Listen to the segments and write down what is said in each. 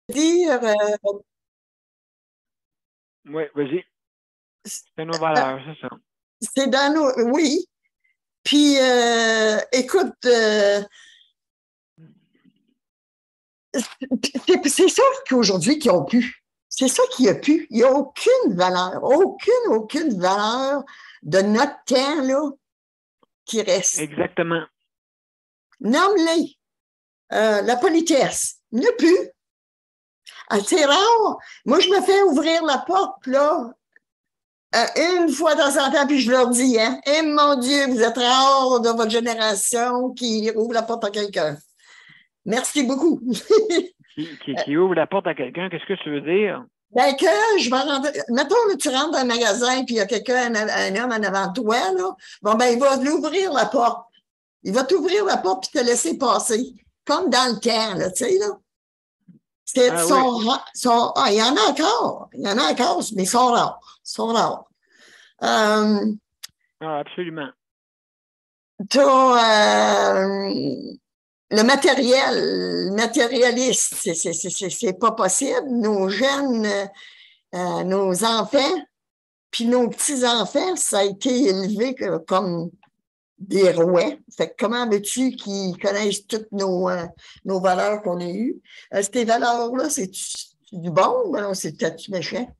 dire, Oui, vas-y. C'est nos valeurs, c'est ça. c'est dans nos. Oui. Puis, écoute, c'est ça qu'aujourd'hui qu'ils ont pu. C'est ça qu'il n'y a plus. Il n'y a aucune valeur, aucune valeur de notre temps, là, qui reste. Exactement. Nomme-les. La politesse. Il n'y a plus. Ah, c'est rare. Moi, je me fais ouvrir la porte, là, une fois de temps en temps, puis je leur dis, hein, eh mon Dieu, vous êtes rare de votre génération qui ouvre la porte à quelqu'un. Merci beaucoup. qui ouvre la porte à quelqu'un, qu'est-ce que tu veux dire? Ben que je vais rentrer. Mettons, là, tu rentres dans un magasin, puis il y a quelqu'un, un homme en avant de toi, là. Bon, ben, il va l'ouvrir la porte. Il va t'ouvrir la porte puis te laisser passer. Comme dans le temps, là, tu sais, là. Il y en a encore. Il y en a encore, mais ils sont rares. Ils sont rares. Absolument. Tu as le matérialiste, c'est pas possible. Nos jeunes, nos enfants, puis nos petits-enfants, ça a été élevé comme des rois. Fait que comment veux-tu qu'ils connaissent toutes nos valeurs qu'on a eues? Ces valeurs-là, c'est du bon ou c'est peut-être méchant?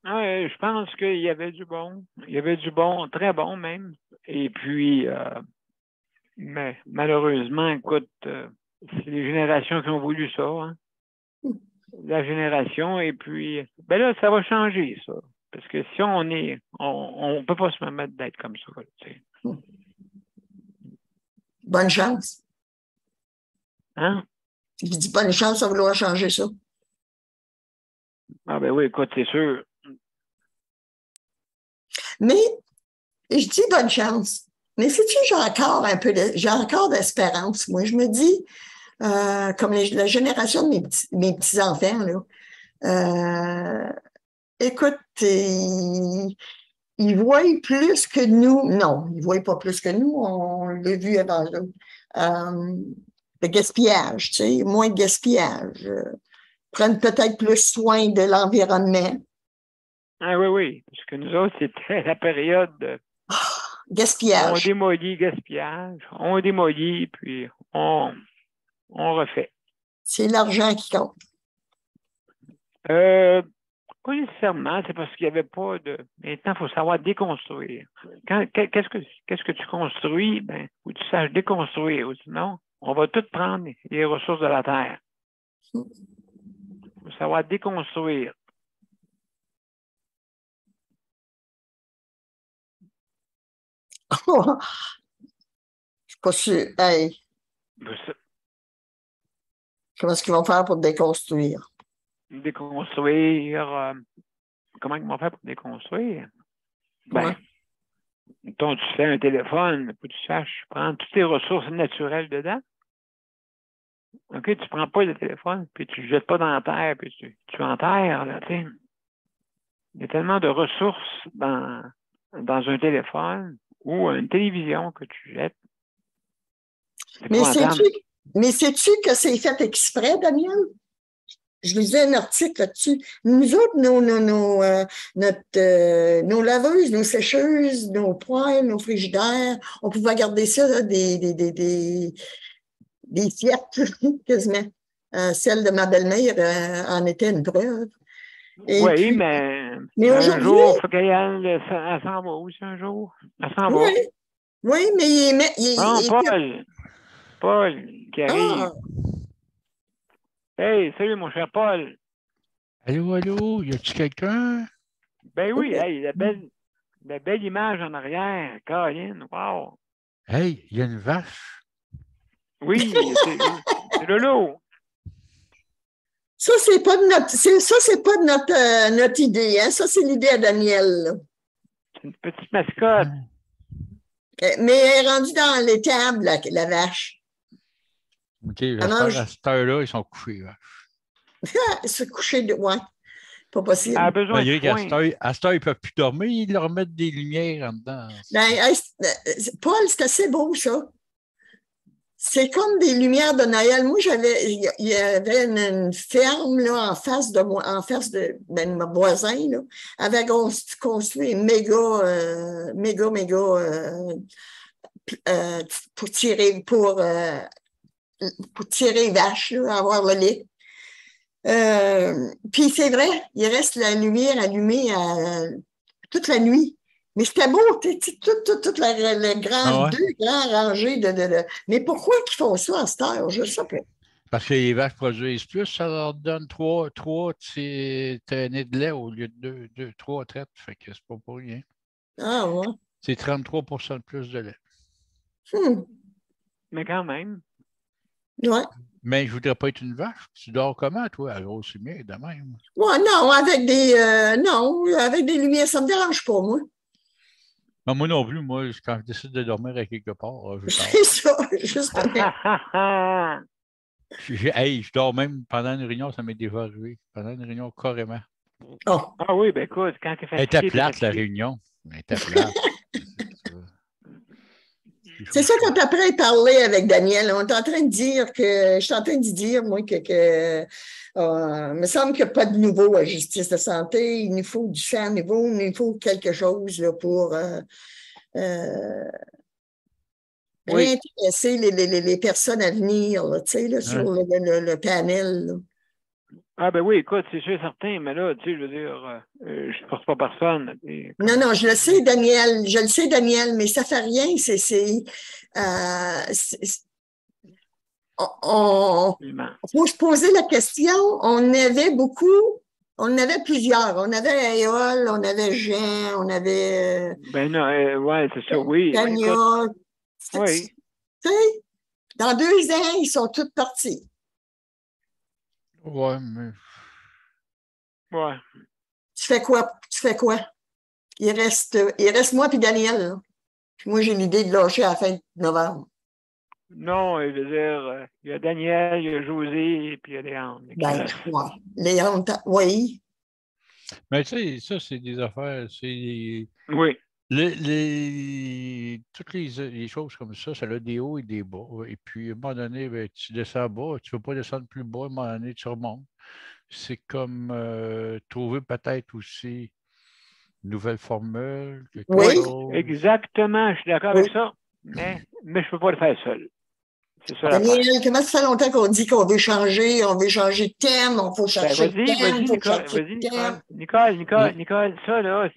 Je pense qu'il y avait du bon. Il y avait du bon, très bon même. Et puis, mais malheureusement, écoute, c'est les générations qui ont voulu ça. Hein? La génération, et puis, ben là, ça va changer, ça. Parce que si on peut pas se permettre d'être comme ça. Tu sais. Bonne chance. Hein? Je dis bonne chance à vouloir changer ça. Ah ben oui, écoute, c'est sûr. Mais, je dis bonne chance. Mais sais-tu, j'ai encore d'espérance. Moi, je me dis, comme la génération de mes petits-enfants, là, écoute, ils voient plus que nous. Non, ils ne voient pas plus que nous. On l'a vu avant eux. Le gaspillage, tu sais, moins de gaspillage. Prennent peut-être plus soin de l'environnement. Ah oui, oui. Parce que nous autres, c'était la période de gaspillage. On démolit, gaspillage. On démolit, puis on refait. C'est l'argent qui compte. Pas nécessairement, c'est parce qu'il n'y avait pas de. Maintenant, il faut savoir déconstruire. Qu'est-ce que tu construis? Ben, faut que tu saches déconstruire. Sinon, on va tout prendre les ressources de la terre. Il faut savoir déconstruire. Je suis pas sûr. Hey. Comment est-ce qu'ils vont faire pour déconstruire? Déconstruire. Comment ils vont faire pour déconstruire? Ben, quand tu fais un téléphone, il faut que tu saches prendre toutes les ressources naturelles dedans. OK, tu ne prends pas le téléphone, puis tu ne le jettes pas dans la terre, puis tu enterres, là, tu sais. Il y a tellement de ressources dans un téléphone ou une télévision que tu jettes. Mais sais-tu que c'est fait exprès, Daniel? Je lisais un article là-dessus. Nous autres, nos laveuses, nos sécheuses, nos poêles, nos frigidaires, on pouvait garder ça, là, des fiettes, quasiment. Celle de ma belle-mère en était une preuve. Oui, puis, mais un jour, il faut qu'elle s'en va où, un jour? Elle s'en va. Oui, mais Paul, qui arrive. Hey, salut, mon cher Paul. Allô, y a-tu quelqu'un? Ben oui, hey, la belle image en arrière, Caroline, wow. Hey, il y a une vache. Oui, c'est Lolo. Ça, c'est pas de notre idée, hein? Ça, c'est l'idée à Daniel. C'est une petite mascotte. Mais elle est rendue dans l'étable, la vache. OK, à cette heure-là, ils sont couchés, vaches. Se coucher de. Ouais. Pas possible. Elle a besoin de soin. À cette heure, ils ne peuvent plus dormir, ils leur mettent des lumières en dedans. Ben, Paul, c'est assez beau, ça. c'est comme des lumières de Noël. Moi, il y avait une ferme là, en face de moi, en face de mon voisin, là, avait construit une méga, euh, pour tirer, pour tirer les vaches, là, avoir le lait. Puis c'est vrai, il reste la lumière allumée toute la nuit. Mais c'était beau, toute la grande, deux grands rangées de. Mais pourquoi ils font ça à cette heure? Je ne sais pas. Parce que les vaches produisent plus, ça leur donne trois traînées de lait au lieu de trois traites. Fait que c'est pas pour rien. Ah ouais. C'est 33 de plus de lait. Mais quand même. Ouais. Mais je ne voudrais pas être une vache. Tu dors comment, toi, à grosse lumière, de même? Ouais, non, avec des lumières, ça ne me dérange pas, moi. Non, moi non plus, moi, quand je décide de dormir à quelque part, je dors. C'est ça, justement. Je dors même pendant une réunion, ça m'est déjà arrivé. Pendant une réunion, carrément. Oh. Ah oui, ben écoute, quand tu es fatigué... Elle était plate, la réunion. Elle était plate. C'est ça qu'on t'apprend à parler avec Daniel. On est en train de dire je suis en train de dire, moi, il me semble qu'il n'y a pas de nouveau à justice de santé. Il nous faut du sang nouveau, il nous faut quelque chose là, pour réintéresser les personnes à venir là, sur le panel. Là. Ah ben oui, écoute, c'est sûr et certain, mais là, tu sais, je veux dire, je ne force pas personne. Non, je le sais, Daniel, mais ça ne fait rien. Il faut se poser la question. On avait plusieurs. On avait Aéole, on avait Jean, on avait. Ben non, ouais, c'est ça, oui. Tania. Oui. Tu sais, dans 2 ans, ils sont tous partis. Ouais, mais. Ouais. Tu fais quoi? Il reste moi puis Daniel. Là. Puis moi, j'ai l'idée de lâcher à la fin de novembre. Non, je veux dire, il y a Daniel, il y a José, et puis il y a Léandre. Ben, ouais. Léandre, oui. Mais tu sais, ça, c'est des affaires. Oui. Toutes les choses comme ça a des hauts et des bas. Et puis, à un moment donné, ben, tu descends bas, tu ne peux pas descendre plus bas, à un moment donné, tu remontes. C'est comme trouver peut-être aussi une nouvelle formule. Oui, exactement, je suis d'accord avec ça, mais je ne peux pas le faire seul. C'est ça l'affaire. Daniel, comment ça fait longtemps qu'on dit qu'on veut changer de thème, on faut chercher de thème, Nicole, ça là,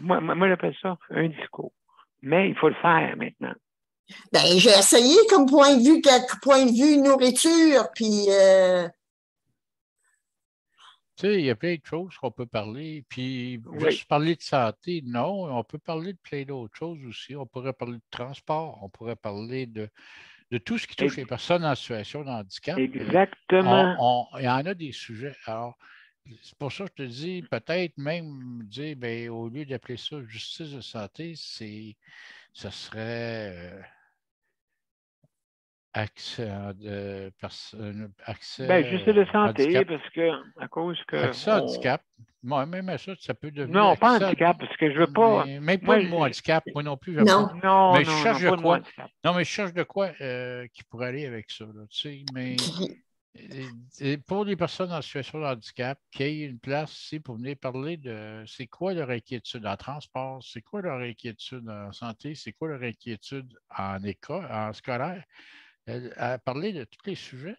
moi j'appelle ça un discours. Mais il faut le faire maintenant. Ben, j'ai essayé comme point de vue nourriture, puis tu sais, il y a plein de choses qu'on peut parler. Puis, juste parler de santé, non. On peut parler de plein d'autres choses aussi. On pourrait parler de transport. On pourrait parler de tout ce qui touche les personnes en situation de handicap. Exactement. Il y en a des sujets. Alors, c'est pour ça que je te dis, peut-être même dire, ben, au lieu d'appeler ça justice de santé, ce serait accès justice de santé, handicap. Parce que, à cause que. Accès handicap. Moi, même ça, ça peut devenir. Non, pas handicap, parce que je veux pas. Mais pas le mot handicap, moi non plus. Non. Non, mais je cherche de quoi. Non, mais je cherche de quoi qui pourrait aller avec ça. Là, tu sais, mais pour les personnes en situation de handicap, qu'il y ait une place ici pour venir parler de c'est quoi leur inquiétude en transport, c'est quoi leur inquiétude en santé, c'est quoi leur inquiétude en école, en scolaire, à parler de tous les sujets.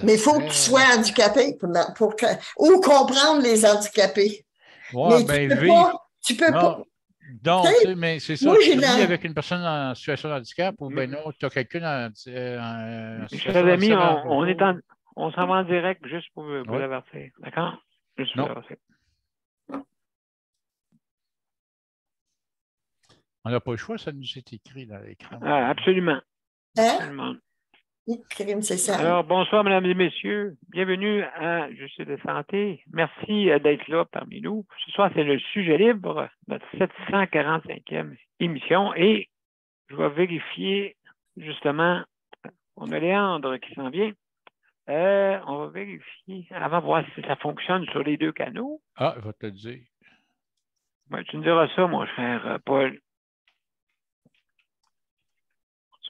Mais il faut que tu sois handicapé ou comprendre les handicapés. Ouais, mais tu peux pas. Non, tu sais, mais c'est ça. Moi, tu vis avec une personne en situation de handicap ou ben non, tu as quelqu'un en situation de handicap. On s'en va en direct juste pour vous avertir. D'accord? Juste pour vous avertir. On n'a pas le choix, ça nous est écrit dans l'écran. Ah, absolument. Absolument. C'est ça. Alors, bonsoir, mesdames et messieurs. Bienvenue à Justice de santé. Merci d'être là parmi nous. Ce soir, c'est le sujet libre, notre 745e émission. Et je vais vérifier, justement, on a Léandre qui s'en vient. On va vérifier avant de voir si ça fonctionne sur les 2 canaux. Ah, il va te le dire. Ouais, tu me diras ça, mon cher Paul.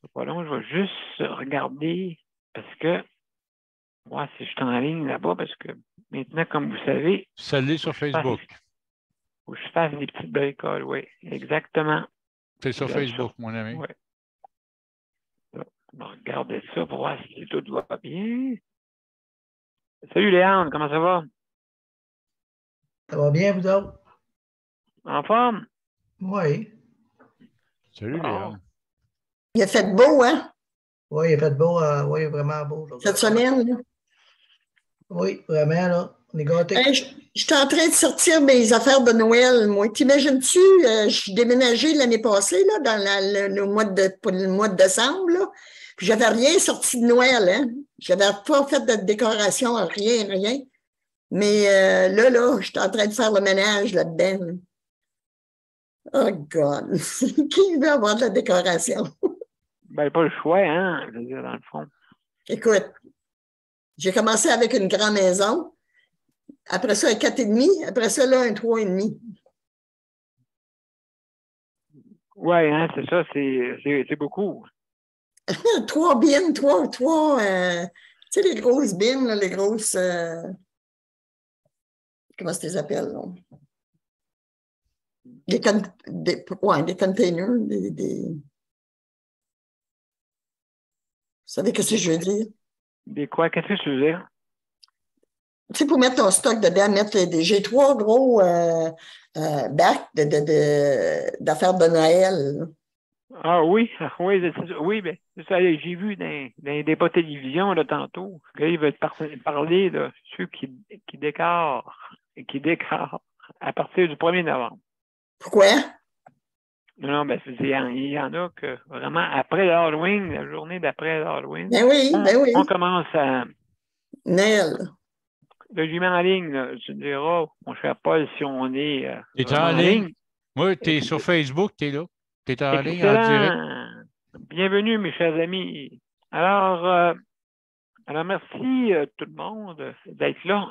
C'est pas long, je vais juste regarder parce que moi, si je suis en ligne là-bas, parce que maintenant, comme vous savez, Salut sur Facebook. Faut que je fasse des petites bricoles, oui, exactement. C'est sur Facebook, mon ami. Oui. On va regarder ça pour voir si tout va bien. Salut Léandre, comment ça va? Ça va bien, vous autres? En forme? Oui. Salut Léandre. Il a fait beau, hein? Oui, il a fait beau, oui, vraiment beau. Cette semaine, là. Oui, vraiment, là. On est gâtés. Hey, je suis en train de sortir mes affaires de Noël, moi. T'imagines-tu, je suis déménagée l'année passée, là, dans pour le mois de décembre, là. Puis j'avais rien sorti de Noël, hein. J'avais pas fait de décoration, rien. Mais là, je suis en train de faire le ménage là-dedans. Oh God! Qui veut avoir de la décoration? Ben, pas le choix, hein, je veux dire, dans le fond. Écoute, j'ai commencé avec une grande maison. Après ça, un 4,5. Après ça, là, un 3,5. Oui, hein, c'est ça, c'est beaucoup. 3 bines, tu sais, les grosses bines, là, les grosses, comment ça les appelle, là? Des containers, vous savez ce que je veux dire? Des quoi? Qu'est-ce que tu veux dire? Tu sais, pour mettre ton stock dedans, j'ai 3 gros bacs d'affaires de Noël, là. Ah oui, oui, ben, c'est ça, j'ai vu dans des débats télévision là, tantôt, qu'ils veulent parler de ceux qui décorent à partir du 1er novembre. Pourquoi? Non, ben, il y en a que vraiment après l'Halloween, la journée d'après l'Halloween, Ben oui. On commence à. Noël. Là, j'y mets en ligne, là, tu me diras, mon cher Paul, si on est T'es en ligne? Moi, t'es sur Facebook, t'es là. T'es en ligne en direct. Bienvenue, mes chers amis. Alors merci tout le monde d'être là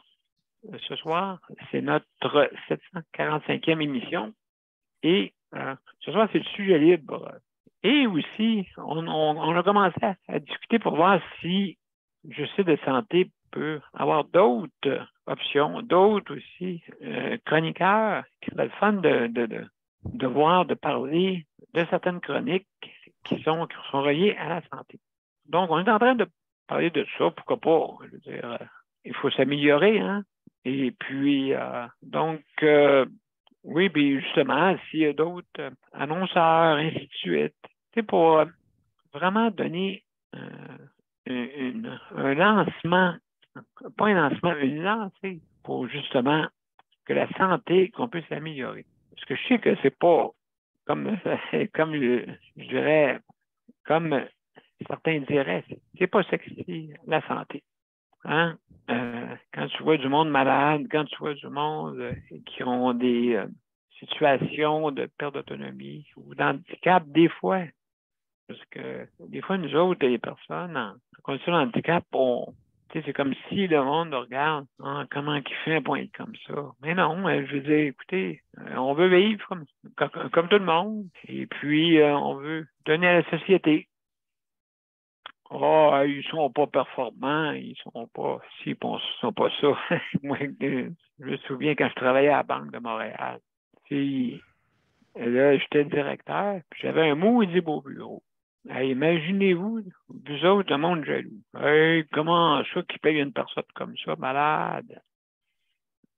ce soir. C'est notre 745e émission. Et ce soir, c'est le sujet libre. Et aussi, on a commencé à discuter pour voir si je sais de santé peut avoir d'autres options, d'autres aussi chroniqueurs qui seraient le fun de voir, de parler de certaines chroniques qui sont reliées à la santé. Donc, on est en train de parler de ça, pourquoi pas? Je veux dire, il faut s'améliorer, hein? Et puis, oui, puis justement, s'il y a d'autres annonceurs, ainsi de suite, c'est pour vraiment donner un lancement, pas un lancement, une lancée pour justement que la santé, qu'on puisse l'améliorer. Parce que je sais que c'est pas comme je dirais, comme certains diraient, c'est pas sexy, la santé. Hein? Quand tu vois du monde malade, quand tu vois du monde qui ont des situations de perte d'autonomie ou d'handicap, des fois, parce que des fois, nous autres, les personnes en condition de handicap, c'est comme si le monde regarde comment il fait pour être comme ça. Mais non, je veux dire, écoutez, on veut vivre comme tout le monde. Et puis, on veut donner à la société. Oh, ils sont pas performants, ils sont pas ci, ils sont pas ça. Moi, je me souviens quand je travaillais à la Banque de Montréal. Puis, là, j'étais directeur, puis j'avais un maudit beau bureau. Hey, imaginez-vous, vous autres, le monde jaloux. Hey, comment ça qui paye une personne comme ça, malade?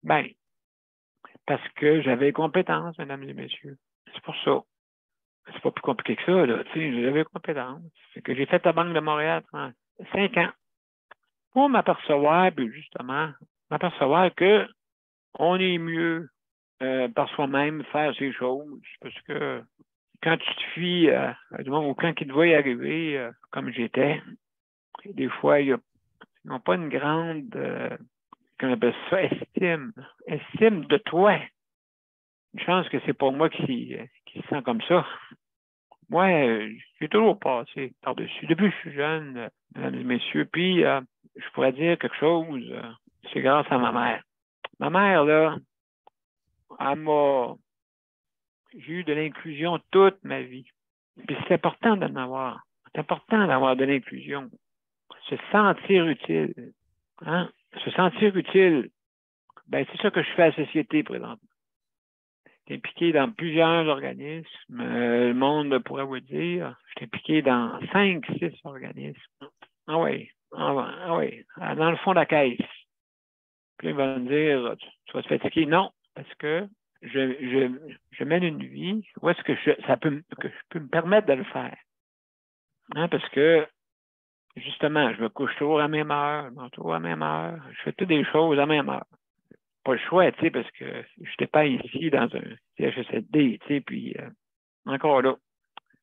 Ben, parce que j'avais les compétences, mesdames et messieurs. C'est pour ça. C'est pas plus compliqué que ça, là. Tu sais, j'avais les compétences. C'est que j'ai fait la Banque de Montréal pendant 5 ans pour m'apercevoir, puis justement, que on est mieux par soi-même faire ces choses. Parce que quand tu te fies à du monde, ou quand il te voit y arriver, comme j'étais, des fois, ils n'ont pas une grande, qu'on appelle ça, estime de toi. Une chance que c'est pas moi qui se sent comme ça. Moi, j'ai toujours passé par-dessus. Depuis que je suis jeune, mesdames et messieurs, puis je pourrais dire quelque chose, c'est grâce à ma mère. Ma mère, là, j'ai eu de l'inclusion toute ma vie. Puis c'est important d'en avoir. C'est important d'avoir de l'inclusion. Se sentir utile. Hein? Se sentir utile. Ben, c'est ça que je fais à la société présentement. Je suis impliqué dans plusieurs organismes. Le monde pourrait vous dire, je suis impliqué dans 5, 6 organismes. Ah oui, ah oui, dans le fond de la caisse. Puis ils vont me dire, tu vas te fatiguer. Non, parce que je mène une vie où est-ce que que je peux me permettre de le faire. Hein, parce que, justement, je me couche toujours à la même heure, je mange toujours à la même heure, je fais toutes des choses à la même heure. Pas le choix, tu sais, parce que je n'étais pas ici dans un CHSLD, tu sais, puis encore là.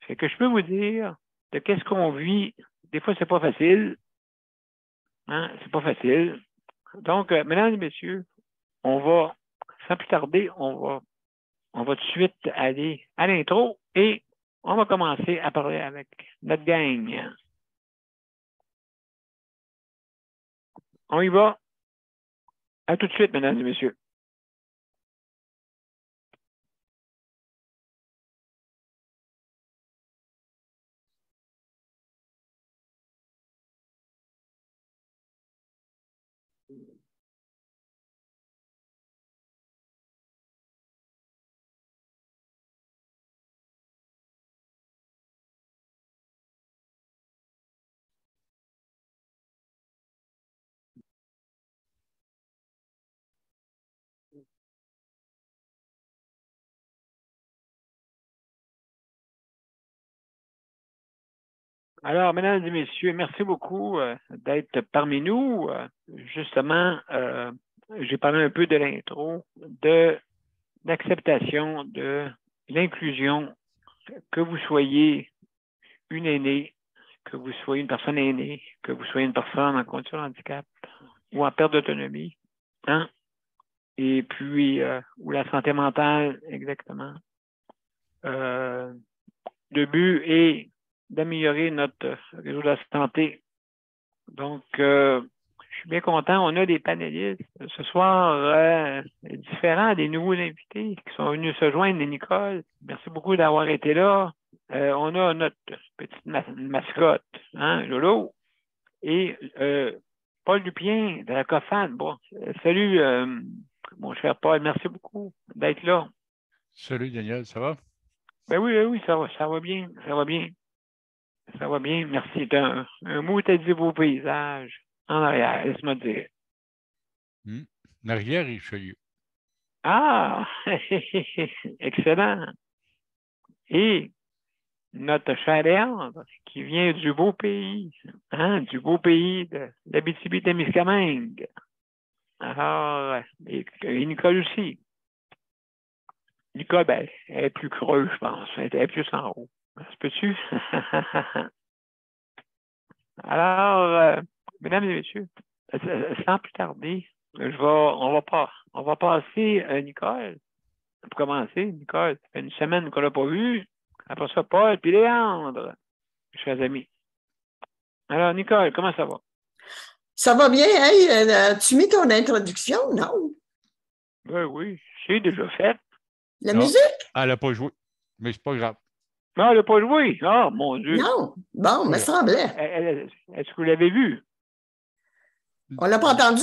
Fait que je peux vous dire de qu'est-ce qu'on vit. Des fois, c'est pas facile. Hein, c'est pas facile. Donc, mesdames et messieurs, on va, sans plus tarder, on va tout de suite aller à l'intro et on va commencer à parler avec notre gang. On y va. À tout de suite, mesdames et messieurs. Alors, mesdames et messieurs, merci beaucoup d'être parmi nous. Justement, j'ai parlé un peu de l'intro, de l'acceptation, de l'inclusion, que vous soyez une aînée, que vous soyez une personne aînée, que vous soyez une personne en condition de handicap ou en perte d'autonomie, hein? Et puis, ou la santé mentale, exactement. Le but est d'améliorer notre réseau de la santé. Donc, je suis bien content. On a des panélistes ce soir différents, des nouveaux invités qui sont venus se joindre. Nicole, merci beaucoup d'avoir été là. On a notre petite mascotte, hein, Lolo, et Paul Dupien de la COFAN. Bon, salut, mon cher Paul, merci beaucoup d'être là. Salut Daniel, ça va? Ben oui, ça va bien, ça va bien. Ça va bien, merci. C'est un mot à dire beau paysage en arrière, laisse-moi dire. Rivière-Richelieu. Ah! Excellent. Et notre chère Léandre, qui vient du beau pays, hein, du beau pays de l'Abitibi-Témiscamingue. Alors, et Nicole aussi. Nicole, ben, elle est plus creuse, je pense. Elle est plus en haut. Ça se peut-tu? Alors, mesdames et messieurs, sans plus tarder, on va passer Nicole. Pour commencer, Nicole, ça fait une semaine qu'on l'a pas vu. Après ça, Paul puis Léandre, chers amis. Alors, Nicole, comment ça va? Ça va bien. Hey, tu mis ton introduction, non? Ben oui, c'est déjà fait. La musique? Elle n'a pas joué, mais c'est pas grave. Non, elle n'a pas joué. Oh, mon Dieu. Non. Bon, me semblait. Est-ce que vous l'avez vu? On l'a pas entendu.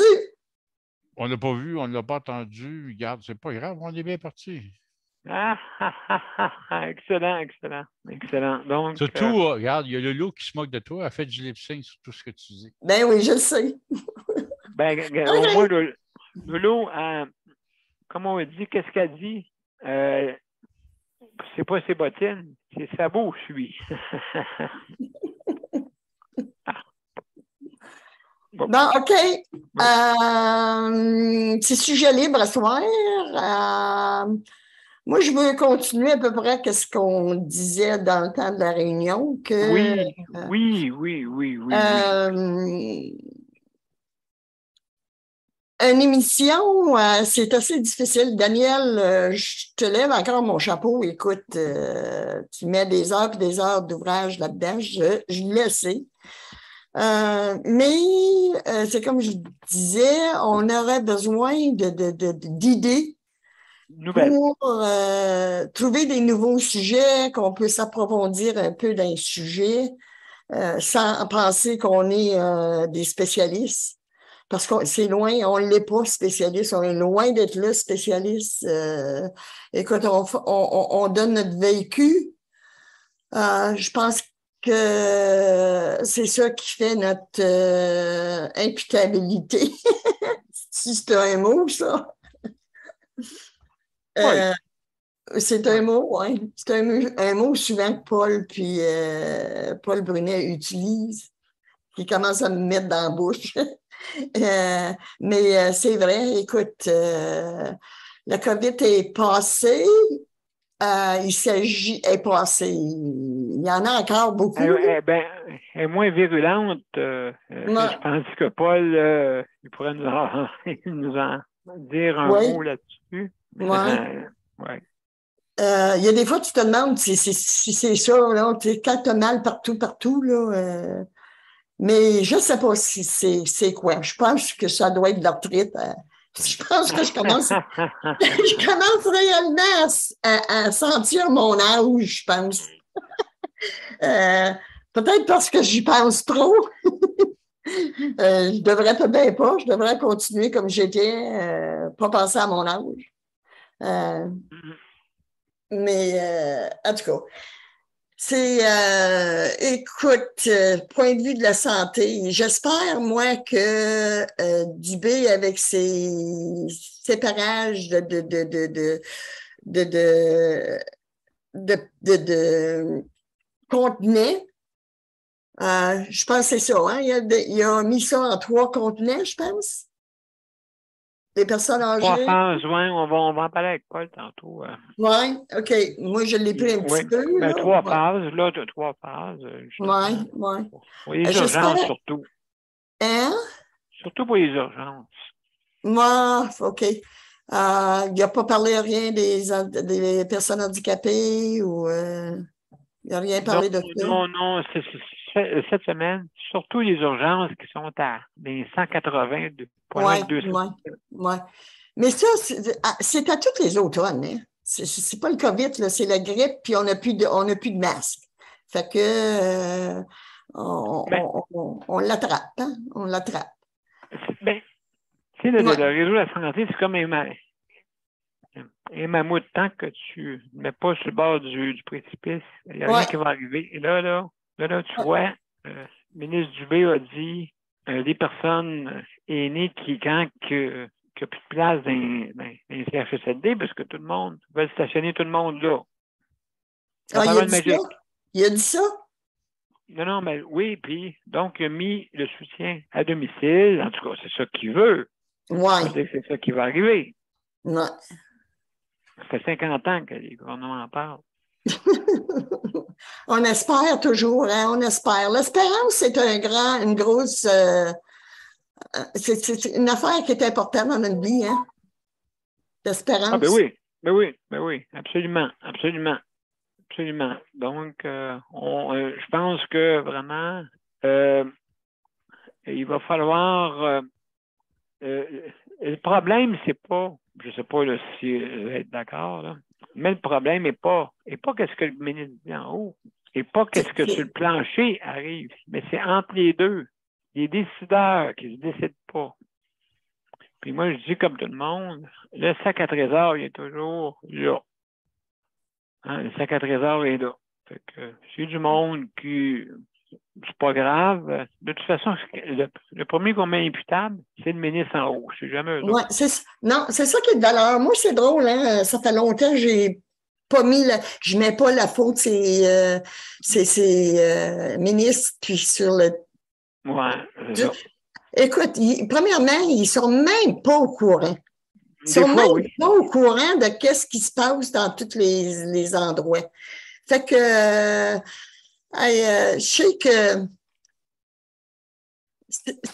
On l'a pas vu, on ne l'a pas entendu. Regarde, c'est pas grave, on est bien parti. Excellent, excellent, excellent. Donc, surtout, regarde, il y a Lolo qui se moque de toi. Elle fait du lip-sync sur tout ce que tu dis. Ben oui, je le sais. Ben, au moins, Lolo, comment on dit, qu'est-ce qu'elle dit? C'est pas ses bottines, c'est sa bouche, lui. Bon, OK. C'est sujet libre à soir. Moi, je veux continuer à peu près ce qu'on disait dans le temps de la réunion. Que, oui. Une émission, c'est assez difficile. Daniel, je te lève encore mon chapeau. Écoute, tu mets des heures et des heures d'ouvrage là-dedans. Je le sais. Mais c'est comme je disais, on aurait besoin d'idées pour trouver des nouveaux sujets, qu'on peut s'approfondir un peu dans les sujets. sans penser qu'on est des spécialistes. Parce que c'est loin, on ne l'est pas spécialiste, on est loin d'être là spécialiste. Écoute, on donne notre vécu. Je pense que c'est ça qui fait notre imputabilité. Si c'est un mot, ça. C'est un mot, oui. C'est un mot souvent que Paul Brunet utilise, qui commence à me mettre dans la bouche. Mais c'est vrai, écoute, la COVID est passée. Est passée. Il y en a encore beaucoup. Elle est moins virulente. Je pense que Paul, il pourrait nous en dire un mot là-dessus. Ouais. Il y a des fois, tu te demandes si c'est ça, là, quand tu as mal partout, là. Mais je ne sais pas si c'est quoi. Je pense que ça doit être de l'arthrite. Je pense que je commence réellement à sentir mon âge, je pense. Peut-être parce que j'y pense trop. Je devrais peut-être pas. Je devrais continuer comme j'étais, pas penser à mon âge. Mais en tout cas, c'est, écoute, point de vue de la santé, j'espère, moi, que Dubé, avec ses séparages de contenants, je pense que c'est ça, hein? Il a mis ça en 3 contenants, je pense. Les personnes âgées. 3 phases, oui, on va en parler avec Paul tantôt. Oui, OK. Moi, je l'ai pris un petit peu. Ben, 3 phases, là, tu as 3 phases. Oui. Pour les urgences, surtout. Hein? Surtout pour les urgences. Moi, OK. Il n'a pas parlé rien des personnes handicapées ou il n'a rien parlé de ça? Non, cette semaine, surtout les urgences qui sont à 180 Oui. Mais ça, c'est à tous les automnes. Hein? C'est pas le COVID, là, c'est la grippe, puis on n'a plus de masque. Fait que on l'attrape, hein? On l'attrape. Ben, tu sais, le réseau de la santé, c'est comme un mammouth. Tant que tu ne mets pas sur le bord du précipice, il n'y a rien qui va arriver. Et là, tu vois, le ministre Dubé a dit des personnes aînées qui, quand qu'il n'y a plus de place dans les CHSLD, parce que tout le monde veut stationner tout le monde là. Il a dit ça? Il a dit ça? Non, mais oui, puis donc il a mis le soutien à domicile. En tout cas, c'est ça qu'il veut. Oui. C'est ça qui va arriver. Ouais. Ça fait 50 ans que les gouvernements en parlent. On espère toujours, hein? On espère. L'espérance, c'est une grosse... c'est une affaire qui est importante dans notre vie, hein? L'espérance. Ah, ben oui, absolument. Donc, je pense que vraiment, il va falloir... le problème, c'est pas... Je ne sais pas là, si vous êtes d'accord, là, mais le problème n'est pas qu'est-ce que le ministre dit en haut, et pas qu'est-ce que sur le plancher arrive, mais c'est entre les deux. Les décideurs qui ne se décident pas. Puis moi, je dis comme tout le monde, le sac à trésor, il est toujours là. Hein, le sac à trésor est là. Fait que c'est du monde qui... C'est pas grave. De toute façon, le premier qu'on met imputable, c'est le ministre en haut. C'est jamais eux autres. C'est ça qui est de valeur. Moi, c'est drôle, hein? Ça fait longtemps que j'ai pas mis je mets pas la faute ces ministres puis sur le. Ouais, c'est ça. Écoute, premièrement, ils sont même pas au courant. Ils sont même pas au courant de qu'est-ce qui se passe dans tous les endroits. Fait que je sais que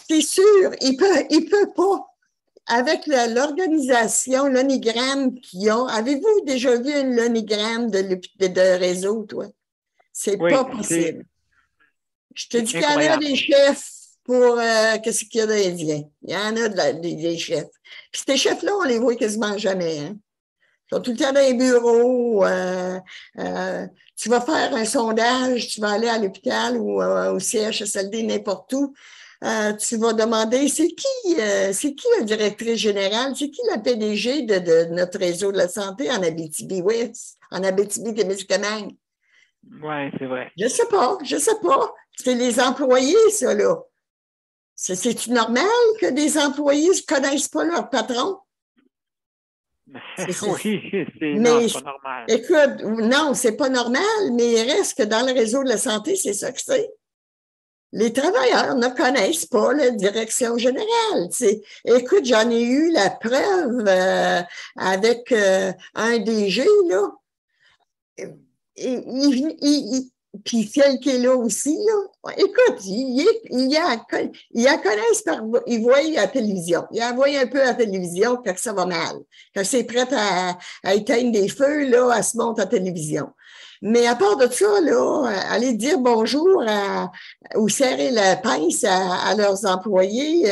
c'est sûr, il peut pas. Avec l'organisation, l'onigramme qu'ils ont, avez-vous déjà vu un l'onigramme de réseau, toi? C'est pas possible. Je te dis qu'il y en a des chefs pour qu'est-ce qu'il y a d'Indien. Il y en a des chefs. Puis ces chefs-là, on les voit quasiment jamais. Hein? Ils sont tout le temps dans les bureaux. Tu vas faire un sondage, tu vas aller à l'hôpital ou au CHSLD, n'importe où. Tu vas demander, c'est qui la directrice générale, c'est qui la PDG de notre réseau de la santé en Abitibi-Ouest, en Abitibi-Témiscamingue? Oui, c'est vrai. Je sais pas. C'est les employés, ça, là. C'est-tu normal que des employés ne connaissent pas leur patron? Oui, Mais, c'est pas normal. écoute, non, c'est pas normal, mais il reste que dans le réseau de la santé, c'est ça que c'est. Les travailleurs ne connaissent pas la direction générale. Écoute, j'en ai eu la preuve avec un DG, là. Puis celle qui est là aussi, là. Écoute, ils la connaissent ils voient à la télévision. Ils la voient un peu à la télévision quand ça va mal. Quand c'est prêt à éteindre des feux, là, elle se monte à la télévision. Mais à part de ça, là, aller dire bonjour ou serrer la pince à leurs employés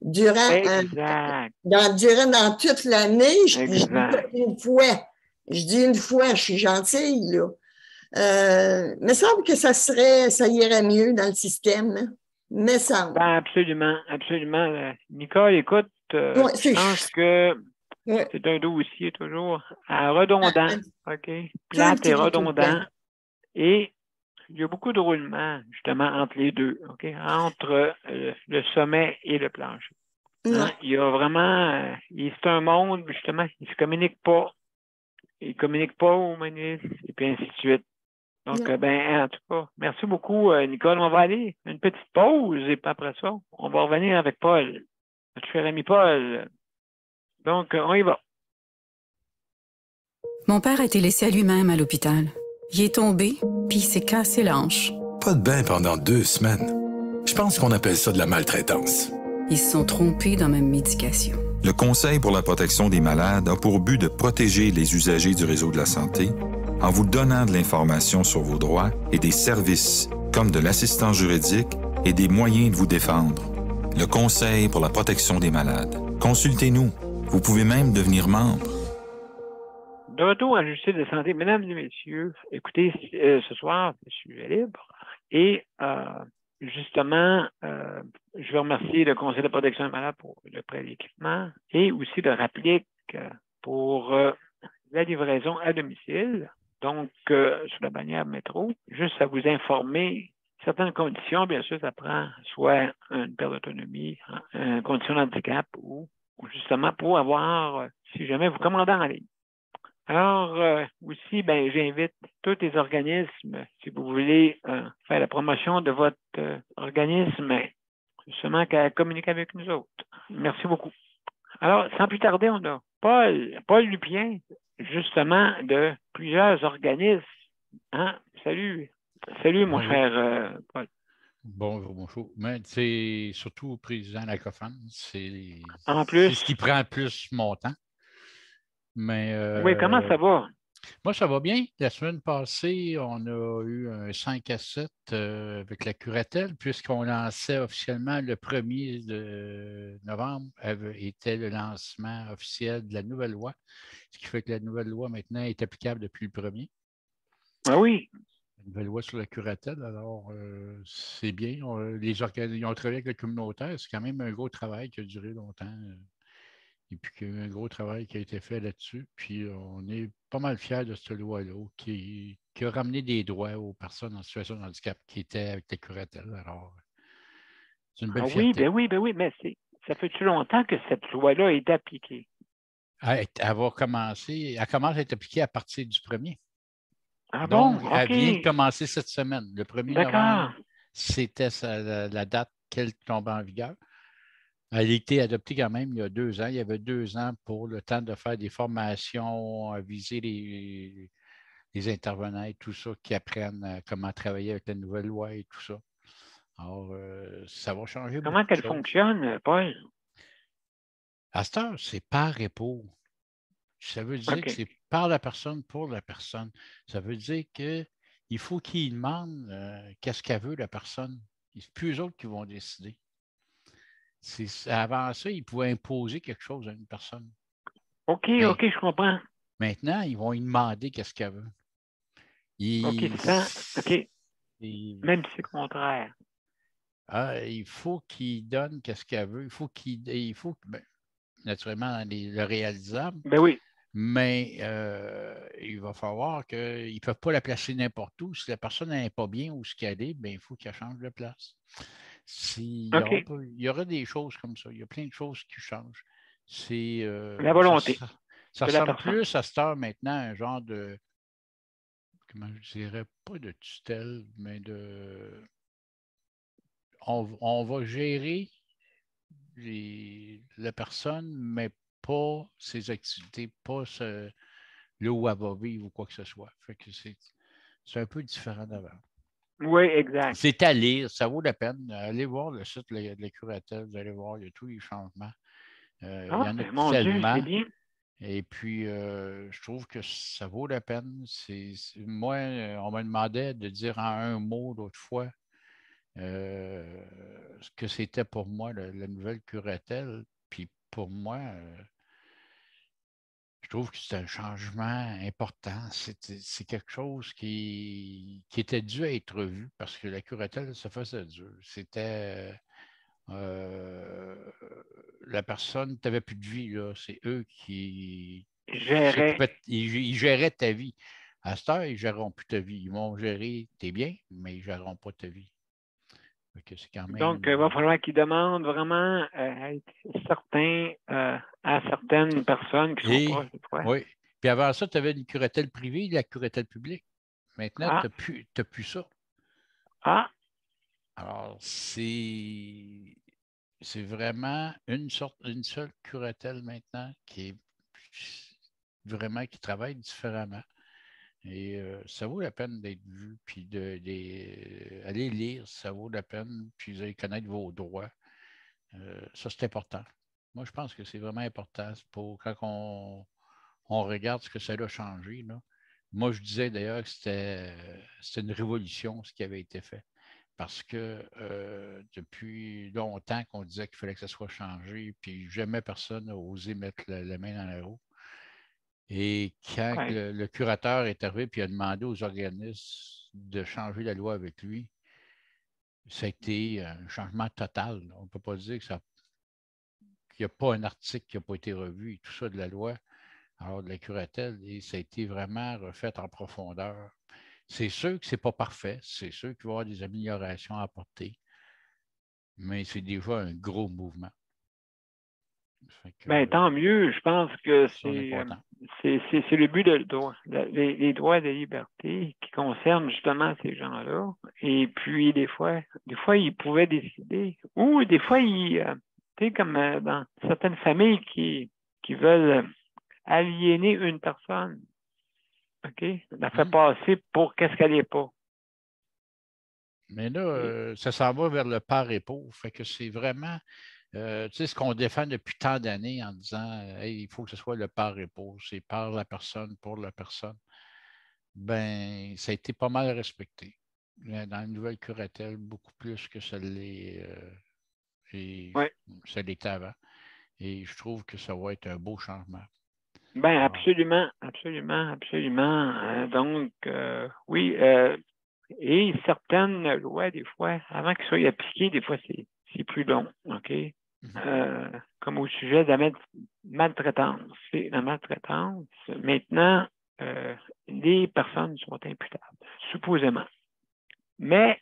durant toute l'année, je dis une fois. Je dis une fois, je suis gentille, là. Me semble que ça irait mieux dans le système. Hein? Me semble. Ben, absolument, absolument. Nicole, écoute, je pense que c'est un dossier toujours redondant, OK? Plate et redondant. Et il y a beaucoup de roulements, justement, entre les deux, OK? Entre le sommet et le plancher. Hein? Il y a vraiment... c'est un monde, justement, ils ne se communiquent pas. Ils ne communiquent pas aux ministres, et puis ainsi de suite. Donc, en tout cas, merci beaucoup, Nicole. On va aller une petite pause et puis après ça, on va revenir avec Paul, notre cher ami Paul. Donc, on y va. Mon père a été laissé à lui-même à l'hôpital. Il est tombé, puis il s'est cassé l'hanche. Pas de bain pendant 2 semaines. Je pense qu'on appelle ça de la maltraitance. Ils se sont trompés dans ma médication. Le Conseil pour la protection des malades a pour but de protéger les usagers du réseau de la santé en vous donnant de l'information sur vos droits et des services, comme de l'assistance juridique et des moyens de vous défendre. Le Conseil pour la protection des malades. Consultez-nous. Vous pouvez même devenir membre. De retour à la justice de santé, mesdames et messieurs, écoutez, ce soir, je suis libre et justement, je veux remercier le Conseil de protection des malades pour le prêt d'équipement et aussi de rappeler que pour la livraison à domicile, donc sur la bannière métro, juste à vous informer certaines conditions, bien sûr, ça prend soit une perte d'autonomie, une condition de handicap ou justement pour avoir, si jamais vous commandez en ligne. Alors, aussi, j'invite tous les organismes, si vous voulez faire la promotion de votre organisme, justement qu'à communiquer avec nous autres. Merci beaucoup. Alors, sans plus tarder, on a Paul Lupien, justement, de plusieurs organismes. Hein? Salut, mon cher Paul. Bonjour. Mais c'est surtout président de la COFAN. C'est ce qui prend plus mon temps. Mais, oui, comment ça va? Moi, ça va bien. La semaine passée, on a eu un 5 à 7 avec la curatelle, puisqu'on lançait officiellement le 1er novembre, était le lancement officiel de la nouvelle loi, ce qui fait que la nouvelle loi maintenant est applicable depuis le 1er. Ah oui. La nouvelle loi sur la curatelle, alors c'est bien. Les organismes ils ont travaillé avec le communautaire, c'est quand même un gros travail qui a duré longtemps. Et puis qu'il y a eu un gros travail qui a été fait là-dessus. Puis on est pas mal fiers de cette loi-là qui a ramené des droits aux personnes en situation de handicap qui étaient avec la curatelle. Alors, c'est une belle fierté. Oui, mais ça fait-tu longtemps que cette loi-là est appliquée? Elle commence à être appliquée à partir du 1er. Ah donc, bon? elle vient de commencer cette semaine. Le 1er novembre, c'était la date qu'elle tombait en vigueur. Elle a été adoptée quand même il y a 2 ans. Il y avait 2 ans pour le temps de faire des formations, viser les intervenants et tout ça, qui apprennent comment travailler avec la nouvelle loi et tout ça. Alors, ça va changer. Comment qu'elle fonctionne, Paul? À cette heure, c'est par et pour. Ça veut dire que c'est par la personne pour la personne. Ça veut dire qu'il faut qu'ils demandent qu'est-ce qu'elle veut, la personne. C'est plus eux autres qui vont décider. Avant ça, ils pouvaient imposer quelque chose à une personne. OK, je comprends. Maintenant, ils vont lui demander qu'est-ce qu'elle veut. OK. Même si c'est contraire. Il faut qu'il donne qu'est-ce qu'elle veut. Il faut naturellement, le réalisable. Ben oui. Mais il va falloir qu'ils ne peuvent pas la placer n'importe où. Si la personne n'est pas bien où ce qu'elle est, ben, il faut qu'elle change de place. Il y aura des choses comme ça. Il y a plein de choses qui changent. C'est la volonté. Ça ressemble plus à cette heure maintenant un genre de, comment je dirais, pas de tutelle, mais de... On va gérer la personne, mais pas ses activités, pas là où elle va vivre ou quoi que ce soit. Fait que c'est un peu différent d'avant. Oui, exact. C'est à lire, ça vaut la peine. Allez voir le site de la curatelle, vous allez voir, il y a tous les changements. Il y en a tellement. Dieu, c'est bien. Et puis, je trouve que ça vaut la peine. Moi, on m'a demandé de dire en un mot l'autre fois ce que c'était pour moi la nouvelle curatelle. Puis pour moi, je trouve que c'est un changement important. C'est quelque chose qui était dû à être vu parce que la curatelle, ça faisait dur. C'était la personne, tu n'avais plus de vie, là. C'est eux qui ils géraient ta vie. À cette heure, ils ne géreront plus ta vie. Ils vont gérer tes biens, mais ils ne géreront pas ta vie. Quand même... Donc, il va falloir qu'ils demandent vraiment à être certains à certaines personnes qui sont proches de toi. Oui. Puis avant ça, tu avais une curatelle privée et la curatelle publique. Maintenant, tu n'as plus ça. Alors, c'est vraiment une seule curatelle maintenant qui travaille différemment. Et ça vaut la peine d'être vu, puis aller lire, ça vaut la peine, puis vous allez connaître vos droits. Ça, c'est important. Moi, je pense que c'est vraiment important pour quand on regarde ce que ça a changé. Là. Moi, je disais d'ailleurs que c'était une révolution, ce qui avait été fait. Parce que depuis longtemps qu'on disait qu'il fallait que ça soit changé, puis jamais personne n'a osé mettre la main dans la roue. Et quand le curateur est arrivé et a demandé aux organismes de changer la loi avec lui, ça a été un changement total. On ne peut pas dire qu'il n'y a pas un article qui n'a pas été revu et tout ça de la loi, alors de la curatelle, et ça a été vraiment refait en profondeur. C'est sûr que ce n'est pas parfait, c'est sûr qu'il va y avoir des améliorations à apporter, mais c'est déjà un gros mouvement. Tant mieux, je pense que c'est le but des droits de liberté qui concernent justement ces gens-là. Et puis, des fois, ils pouvaient décider, ou des fois, tu sais, comme dans certaines familles qui veulent aliéner une personne, OK? La faire passer pour qu'est-ce qu'elle n'est pas. Mais là, ça s'en va vers le par et pauvre. Fait que c'est vraiment... tu sais, ce qu'on défend depuis tant d'années en disant hey, il faut que ce soit le par et pauvre, c'est par la personne, pour la personne. Ben, ça a été pas mal respecté. Dans la nouvelle curatelle, beaucoup plus que ça l'était avant. Et je trouve que ça va être un beau changement. Absolument, absolument, absolument. Donc, oui, et certaines lois, des fois, avant qu'elles soient appliquées, des fois, c'est plus long, OK? Comme au sujet de la maltraitance. La maltraitance, maintenant, les personnes sont imputables, supposément. Mais,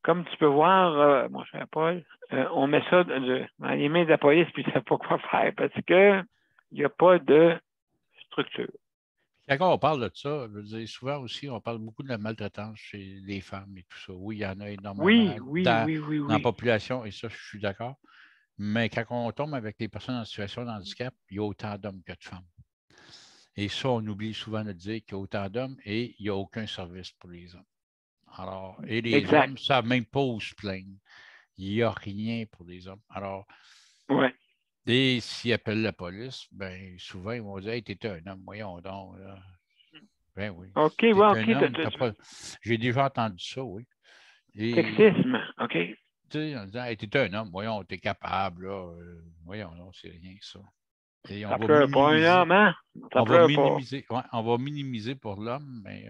comme tu peux voir, mon cher Paul, on met ça dans les mains de la police puis ils ne savent pas quoi faire parce qu'il n'y a pas de structure. Quand on parle de ça, je veux dire, souvent aussi, on parle beaucoup de la maltraitance chez les femmes et tout ça. Oui, il y en a énormément dans la population, et ça, je suis d'accord. Mais quand on tombe avec les personnes en situation de handicap, il y a autant d'hommes que de femmes. Et ça, on oublie souvent de dire qu'il y a autant d'hommes et il n'y a aucun service pour les hommes. Alors, et les hommes ne savent même pas où se plaindre. Il n'y a rien pour les hommes. Alors, et s'ils appellent la police, ben souvent, ils vont dire hey, t'es un homme, voyons donc. Là. Ben oui. OK, J'ai déjà entendu ça, oui. Sexisme, OK. Tu sais, en disant hey, t'es un homme, voyons, t'es capable, là. Voyons, non, c'est rien, ça. Et ça pleure pas un homme, hein? Ça pleure pas. On va minimiser pour l'homme, mais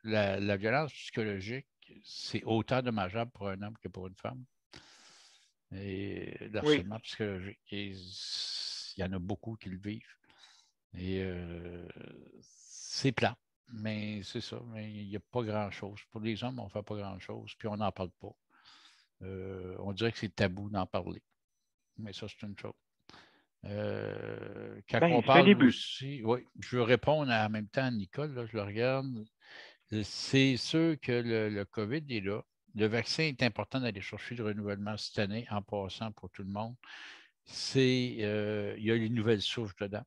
la violence psychologique, c'est autant dommageable pour un homme que pour une femme. Et l'harcèlement psychologique, il y en a beaucoup qui le vivent. Et c'est plat, mais c'est ça. Mais il n'y a pas grand-chose. Pour les hommes, on ne fait pas grand-chose, puis on n'en parle pas. On dirait que c'est tabou d'en parler. Mais ça, c'est une chose. Quand on parle aussi, oui, je veux répondre en même temps à Nicole, là, je le regarde. C'est sûr que le COVID est là. Le vaccin est important d'aller chercher le renouvellement cette année, en passant pour tout le monde. Il y a les nouvelles souches dedans.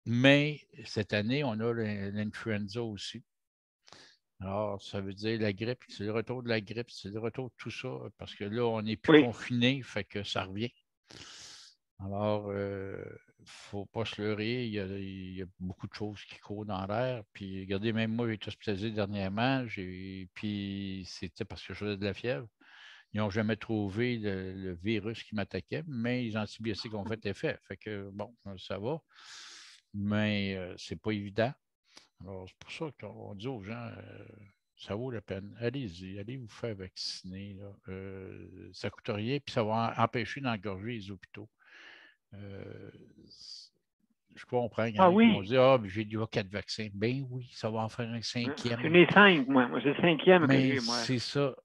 Mais cette année, on a l'influenza aussi. Alors, ça veut dire la grippe, c'est le retour de la grippe, c'est le retour de tout ça, parce que là, on n'est plus confiné, fait que ça revient. Alors, il ne faut pas se leurrer, il y a beaucoup de choses qui courent dans l'air. Puis, regardez, même moi, j'ai été hospitalisé dernièrement, puis c'était parce que je faisais de la fièvre. Ils n'ont jamais trouvé le virus qui m'attaquait, mais les antibiotiques ont fait effet. Fait que, bon, ça va. Mais c'est pas évident. Alors, c'est pour ça qu'on dit aux gens, ça vaut la peine. Allez-y, allez vous faire vacciner. Là. Ça ne coûte rien, puis ça va empêcher d'engorger les hôpitaux. Je comprends. Il y en a qui vont dire, j'ai déjà 4 vaccins. Ben oui, ça va en faire un 5e. C'est les 5, moi. Moi, c'est le 5e que j'ai, moi. C'est ça.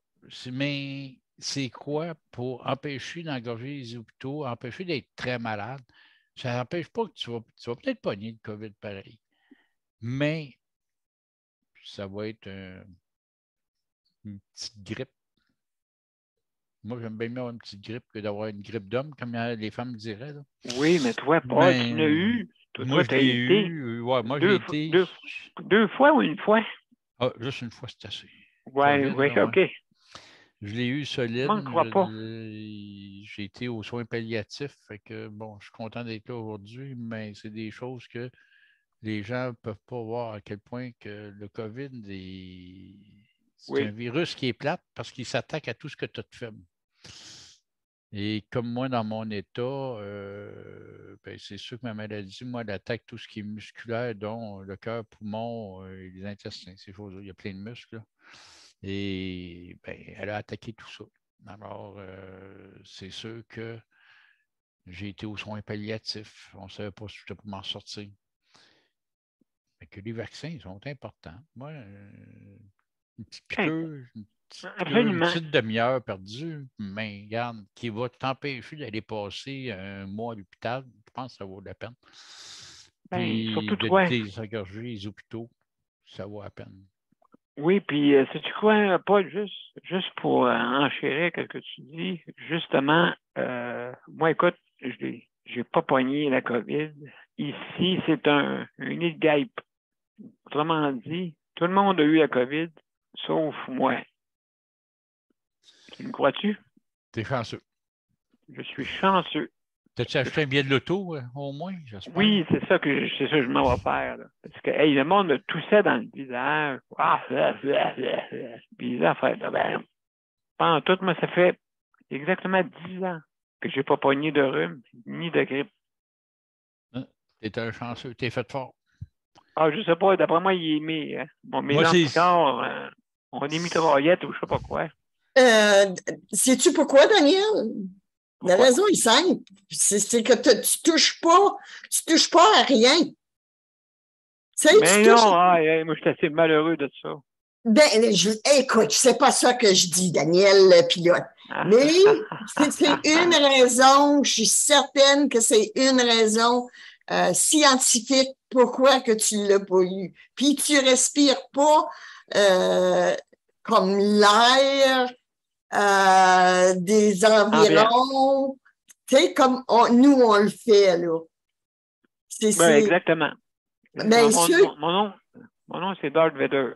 Mais c'est quoi pour empêcher d'engorger les hôpitaux, empêcher d'être très malade? Ça n'empêche pas que tu vas peut-être pogner le COVID pareil. Mais ça va être une petite grippe. Moi, j'aime bien mieux avoir une petite grippe que d'avoir une grippe d'homme, comme les femmes diraient. Là. Oui, mais toi, Paul, tu l'as eu. Moi, je l'ai eu. Ouais, moi, j'ai été. 2 fois ou une fois? Ah, juste une fois, c'est assez. Oui, OK. Je l'ai eu solide. Je ne crois pas. J'ai été aux soins palliatifs. Fait que, bon, je suis content d'être là aujourd'hui, mais c'est des choses que les gens ne peuvent pas voir à quel point que le COVID c'est un virus qui est plate parce qu'il s'attaque à tout ce que tu as de faible. Et comme moi, dans mon état, c'est sûr que ma maladie, moi, elle attaque tout ce qui est musculaire, dont le cœur, poumon, et les intestins, ces choses-là. Il y a plein de muscles. Là. Et elle a attaqué tout ça. Alors, c'est sûr que j'ai été aux soins palliatifs. On ne savait pas si je pouvais m'en sortir. Mais que les vaccins sont importants. Moi, une petite piqûre, une petite demi-heure perdue, mais regarde, qui va t'empêcher d'aller passer un mois à l'hôpital, je pense que ça vaut la peine. Puis surtout de désengorger les hôpitaux, ça vaut la peine. Oui, puis sais-tu quoi, Paul, juste pour enchérir ce que tu dis, justement, moi, écoute, j'ai pas pogné la COVID. Ici, c'est un nid de guêpe. Autrement dit, tout le monde a eu la COVID, sauf moi. Tu me crois-tu? T'es chanceux. Je suis chanceux. T'as-tu acheté un billet de l'auto, au moins, j'espère? Oui, c'est ça que je m'en vais faire. Là. Parce que le monde me toussait dans le visage. Puis là, pendant tout, moi, ça fait exactement 10 ans que je n'ai pas pogné de rhume ni de grippe. T'es un chanceux, t'es fait fort. Ah, je sais pas, d'après moi, il est mis. Mes anticorps, on est mitraillette ou je sais pas quoi. Sais-tu pourquoi, Daniel? La raison est simple. C'est que tu touches pas à rien. Mais non, moi, je suis assez malheureux de ça. Écoute, c'est pas ça que je dis, Daniel Pilote. Mais c'est une raison, je suis certaine que c'est une raison scientifique pourquoi que tu l'as pas eu. Puis tu respires pas comme l'air des environs, tu sais, comme nous, on le fait, là. Exactement. Mais mon nom, c'est Darth Vader.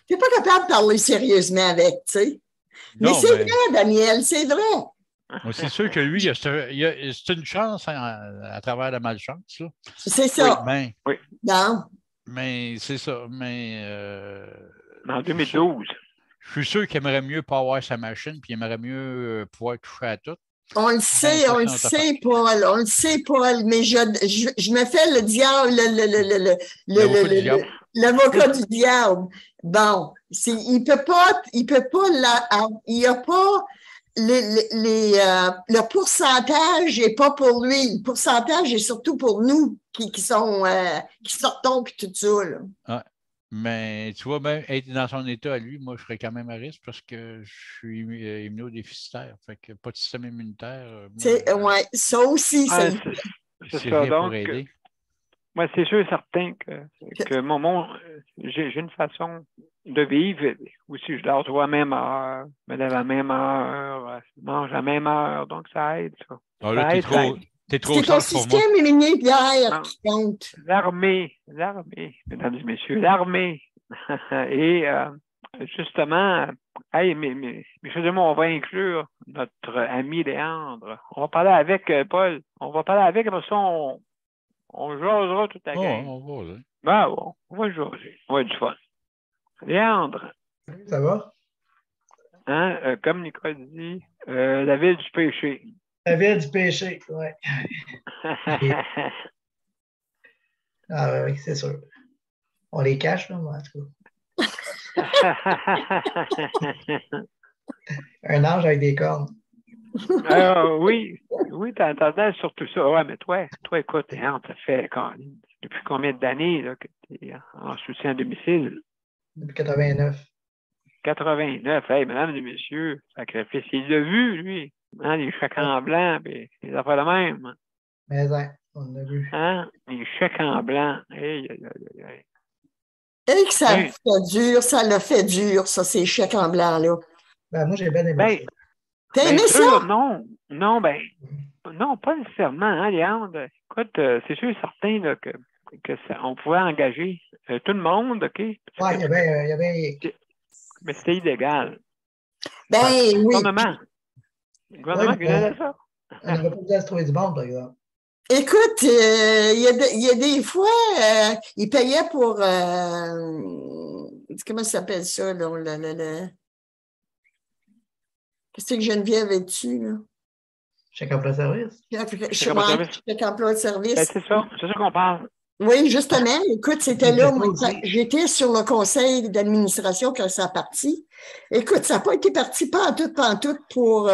T'es pas capable de parler sérieusement avec, tu sais. Mais c'est vrai, Daniel, c'est vrai. C'est sûr que lui, c'est une chance à travers la malchance, là. C'est ça. Oui. Non. Mais c'est ça. Mais en 2012. Je suis sûr qu'il aimerait mieux pas avoir sa machine, puis il aimerait mieux pouvoir toucher à tout. On le sait, Paul, on le sait, Paul, mais je me fais le diable, l'avocat du diable. Bon, il peut pas, il y a pas, le pourcentage n'est pas pour lui. Le pourcentage est surtout pour nous qui sortons puis tout ça, là. Ah, mais tu vois, même être dans son état à lui, moi, je serais quand même à risque parce que je suis immunodéficitaire. Fait que pas de système immunitaire. Oui, ça aussi, c'est ça. Donc, aider. Moi, c'est sûr et certain que j'ai une façon de vivre. Aussi, je dors toujours à la même heure, me lève à la même heure, je mange à la même heure, donc ça aide, ça. Ah, là, t'es trop c'est ton système immunitaire qui compte. L'armée, mesdames et messieurs, l'armée. Et justement, mais on va inclure notre ami Léandre. On va parler avec Paul. On va parler avec, parce qu'on jasera tout à l'heure. On va, Ben, bon, on va jaser. On va être du fun. Léandre. Ça va? Hein, comme Nicole dit, la ville du péché. La ville du péché, oui. Ah oui, c'est sûr. On les cache, là, moi, en tout cas. Un ange avec des cornes. Oui, t'entendais surtout ça. Ouais, mais toi, écoute, Léandre, ça fait depuis combien d'années que tu es en soutien à domicile? Depuis 89. 89. Hey, mesdames et messieurs, sacrifice. Il l'a vu, lui. Hein, les chèques en blanc, puis les affaires de même. Mais on l'a vu. Hein? Les chèques en blanc. Hey. Et que ça fait dur, ça l'a fait dur, ça, ces chèques en blanc, là. Ben, moi, j'ai bien aimé ça. T'as aimé ça? Non, pas nécessairement, hein, Léandre. Écoute, c'est sûr et certain là, que on pouvait engager tout le monde, OK? Oui, il y avait... Mais c'était illégal. Ben oui. Le gouvernement qui faisait ça. On n'avait pas besoin de se trouver du monde, par exemple. Écoute, il y a des fois, ils payaient pour... comment ça s'appelle ça, là? Qu'est-ce que Geneviève est dessus, là? Chèque emploi-service. Chèque emploi-service. Ben, c'est ça qu'on parle. Oui, justement. Écoute, c'était là. J'étais sur le conseil d'administration quand ça a parti. Écoute, ça n'a pas été parti pantoute pour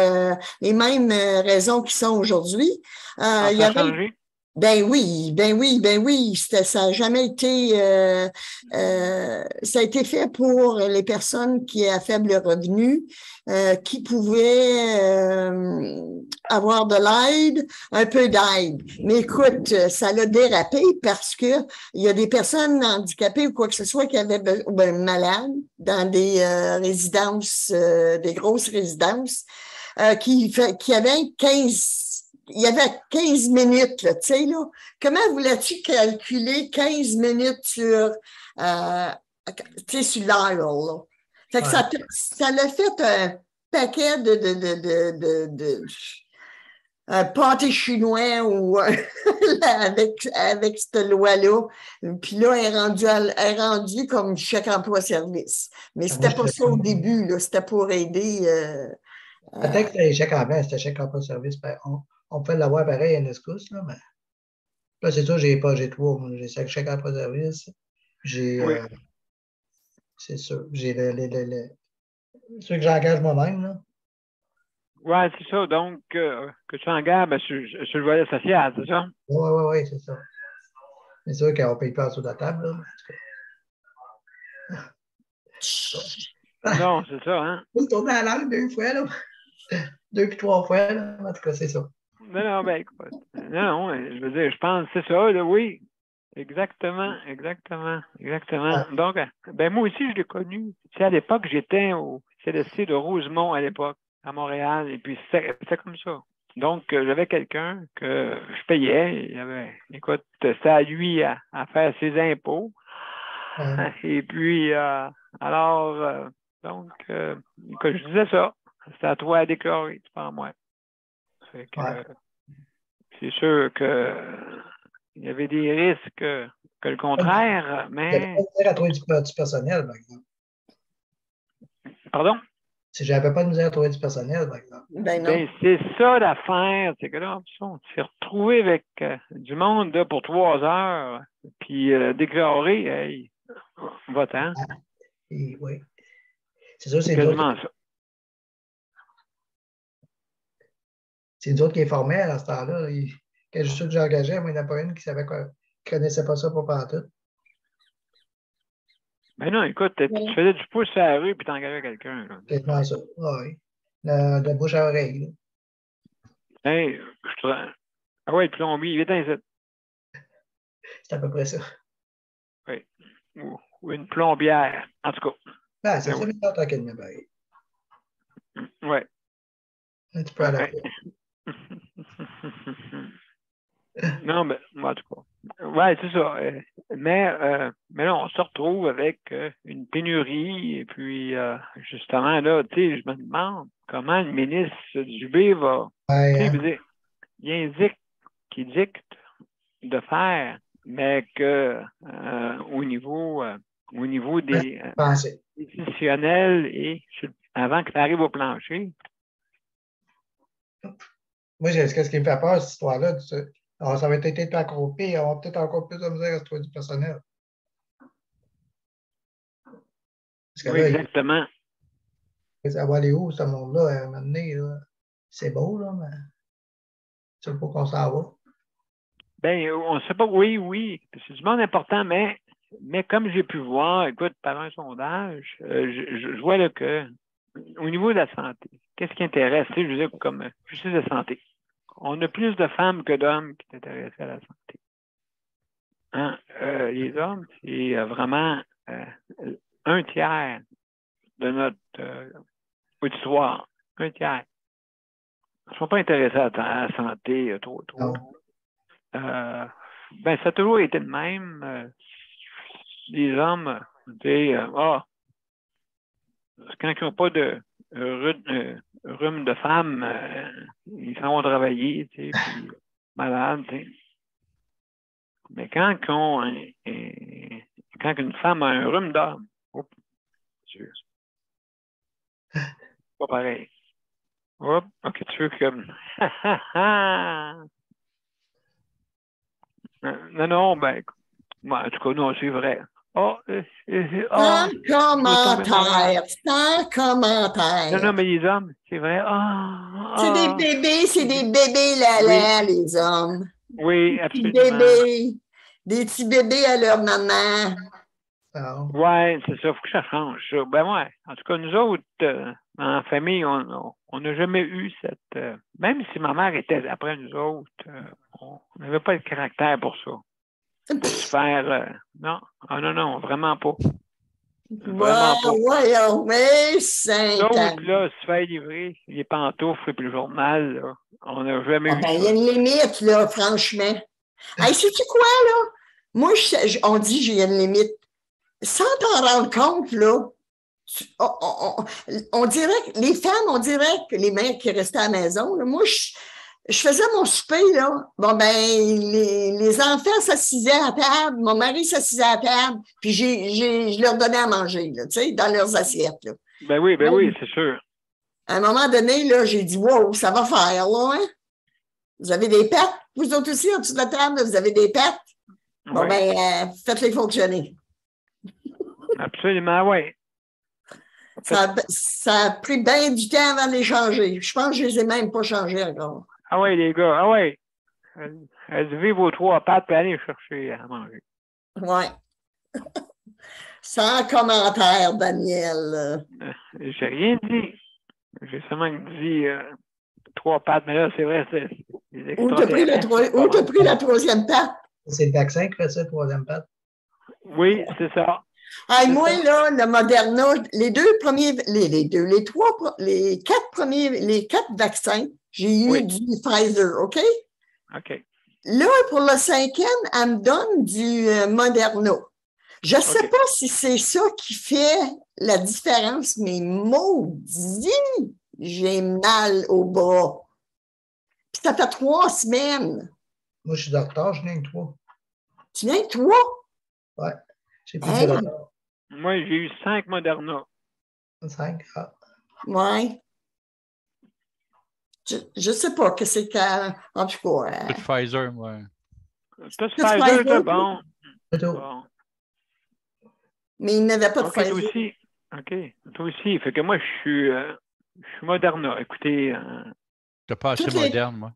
les mêmes raisons qui sont aujourd'hui. Il y avait... changé? Ben oui. Ça n'a jamais été... ça a été fait pour les personnes qui à faible revenu, qui pouvaient avoir de l'aide, un peu d'aide. Mais écoute, ça l'a dérapé parce que il y a des personnes handicapées ou quoi que ce soit qui avaient malades dans des résidences, des grosses résidences, qui avaient 15 minutes, là, tu sais, là. Comment voulais-tu calculer 15 minutes sur, tu sais, sur l'heure, là? Fait que ça l'a fait un paquet de un pâté chinois ou avec cette loi-là. Puis là, elle est rendue comme chèque emploi-service. Mais c'était pas ça au début, là. C'était pour aider. Peut-être que c'était les chèques en blanc, c'était chèque emploi-service. On peut l'avoir pareil à Nescousse, là, mais là, c'est sûr, j'ai trois. J'ai chèque emploi-service. J'ai. C'est sûr. J'ai ceux que j'engage moi-même, là. Oui, c'est ça. Donc, que tu engages sur le volet social, c'est ça? Oui, c'est ça. C'est sûr qu'on ne paye pas en dessous de la table, là. Non, c'est ça, hein? On se tourne à la langue 2 fois, là. 2 puis 3 fois, là. En tout cas, c'est ça. Non, ben écoute. Non, je veux dire, je pense que c'est ça, là, oui. Exactement. Ah. Donc, ben moi aussi, je l'ai connu. Tu sais, à l'époque, j'étais au CLSC de Rosemont à l'époque, à Montréal, et puis c'était comme ça. Donc, j'avais quelqu'un que je payais. Écoute, c'était à lui à faire ses impôts. Et puis, donc, écoute, je disais ça. C'est à toi à déclarer, c'est pas à moi. Fait que, c'est sûr que il y avait des risques que le contraire, mais... Il y avait pas à trouver du personnel, par exemple. Pardon? Si j'avais pas de misère à trouver du personnel, par exemple. Ben non. Ben, c'est ça l'affaire. C'est que là, on s'est retrouvé avec du monde là, pour 3 heures, puis déclaré, hey, va-t'en. Et, oui. C'est sûr, C'est quasiment ça. C'est nous autres qui informaient à ce temps-là. Quand je suis sûr que j'engageais, moi, il n'y en a pas une qui connaissait pas ça pour partout. Ben non, écoute, tu faisais du pouce à la rue puis t'engageais quelqu'un. C'est quasiment ça. Oui. De bouche à oreille. Là. Hey, ah ouais, le plombier, il est dans C'est à peu près ça. Oui. Ou une plombière, en tout cas. Ben, c'est ben ça, oui. mais tant qu'elle me pareil. Oui. Un petit peu à la fois. Non, mais en tout cas. Ouais, c'est ça. Mais là, on se retrouve avec une pénurie. Et puis, justement, là, tu sais, je me demande comment le ministre Dubé va. Ouais, Tu sais, il dicte de faire, mais que au niveau des décisionnels et avant que ça arrive au plancher. Moi, ce qui me fait peur, cette histoire-là, ça va être encore pire. On va peut-être encore plus de misère à se trouver du personnel. Parce que oui, là, exactement. Ça va aller où, ce monde-là, à un moment donné, là? C'est beau, là, mais c'est pas qu'on s'en va. Ben, on ne sait pas, oui. C'est du monde important, mais comme j'ai pu voir, écoute, par un sondage, je vois là que au niveau de la santé, qu'est-ce qui intéresse, je veux dire, comme justice de santé? On a plus de femmes que d'hommes qui sont intéressés à la santé. Hein? Les hommes, c'est vraiment un tiers de notre auditoire. Un tiers. Ils ne sont pas intéressés à la santé trop. Ben, ça a toujours été le même. Les hommes, quand ils n'ont pas de rhume de femme, ils s'en vont travailler, puis malades. Mais quand une femme a un rhume d'homme, c'est pas pareil. Hop, ok, tu veux comme. Non, ben, en tout cas, non, c'est vrai. Sans commentaire, sans commentaire. Non, mais les hommes, c'est vrai. C'est des bébés là, les hommes. Oui, absolument. Des petits bébés à leur maman. Oui, c'est ça, il faut que ça change. Ça. Ben ouais, en tout cas, nous autres, en famille, on n'a jamais eu cette... même si ma mère était après nous autres, on n'avait pas le caractère pour ça. Pour se faire... non, vraiment pas. Vraiment pas. Voyons, mais c'est... D'autres, là, se faire livrer les pantoufles et puis le journal, là, on n'a jamais eu ça. Il y a une limite, là, franchement. Hey, sais-tu quoi, là? Moi, on dit qu'il y a une limite. Sans t'en rendre compte, là, on dirait que les femmes, on dirait que les mères qui restaient à la maison, là, moi, je faisais mon souper, là. Bon, ben, les enfants s'assisaient à table, mon mari s'assisait à table, puis je leur donnais à manger, là, tu sais, dans leurs assiettes, là. Ben oui, c'est sûr. À un moment donné, là, j'ai dit, wow, ça va faire, là, hein? Vous avez des pattes? Vous autres aussi, en dessous de la table, vous avez des pattes? Bon, ben, faites-les fonctionner. Absolument, oui. Ça a pris bien du temps avant de les changer. Je pense que je ne les ai même pas changés encore. Ah oui, les gars, ah oui. Levez vos 3 pattes et allez chercher à manger. Oui. Sans commentaire, Daniel. J'ai rien dit. J'ai seulement dit 3 pattes, mais là, c'est vrai, c'est Où t'as pris la 3e patte? C'est le vaccin qui fait ça, 3e patte? Oui, c'est ça. Ah, moi, là, le Moderna, les 4 vaccins, j'ai eu du Pfizer, OK? OK. Là, pour le 5e, elle me donne du Moderna. Je ne sais pas si c'est ça qui fait la différence, mais maudit, j'ai mal au bras. Puis ça fait 3 semaines. Moi, je suis docteur, je viens de 3. Tu viens de 3? Oui. J'ai pris du retard. Moi, j'ai eu 5 Moderna. 5. Ah. Oui. Je ne sais pas que c'est qu'à. En tout cas. Tout Pfizer, moi. Tout Pfizer, c'est bon. Bon. Mais il n'avait pas de Pfizer. Pfizer. Aussi. OK. Toi aussi. Fait que moi, je suis Moderna. Écoutez. Tu n'es pas assez moderne, moi.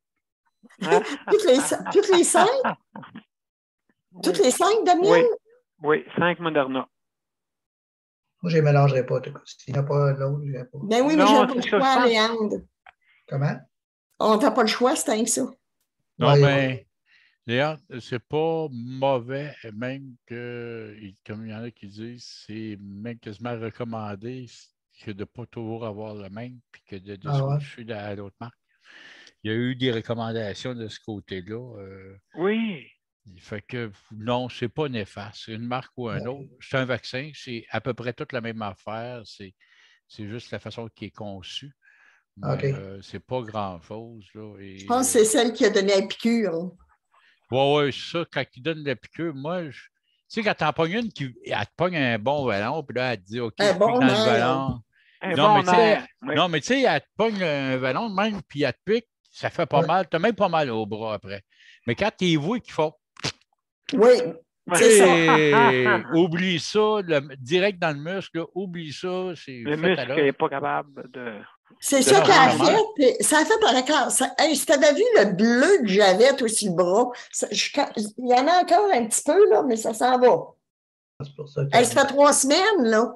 Toutes les 5? Toutes les 5, Daniel? Oui, 5 Moderna. Moi, je ne les mélangerai pas. S'il n'y a pas l'autre, je ne pas. Ben oui, mais j'ai pas le choix, Léandre. Comment? On n'a pas le choix, c'est que ça. Non, mais Léandre, c'est pas mauvais, même que, comme il y en a qui disent, c'est même quasiment recommandé que de ne pas toujours avoir le même, puis que de switcher à l'autre marque. Il y a eu des recommandations de ce côté-là. Oui. Fait que non, c'est pas néfaste. C'est une marque ou un autre. C'est un vaccin, c'est à peu près toute la même affaire. C'est juste la façon qui est conçue. Mais c'est pas grand-chose. Je pense que c'est celle qui a donné la piqûre. Oui, ça, quand il donne la piqûre, moi, tu sais, quand t'en pognes une, elle te pogne un bon ballon, puis là, elle te dit, OK, je bon pique dans le ballon. Non, mais tu sais, elle te pogne un ballon de même, puis elle te pique, ça fait pas mal. T'as même pas mal au bras après. Mais quand tu es voué qu'il faut. Oui, c'est ça. Oublie ça, direct dans le muscle, oublie ça. Le muscle n'est pas capable de. C'est ça qu'elle a fait. Ça a fait par accord. Si tu avais vu le bleu que j'avais, toi, sur le bras, il y en a encore un petit peu, là, mais ça s'en va. C'est pour ça ça fait 3 semaines, là.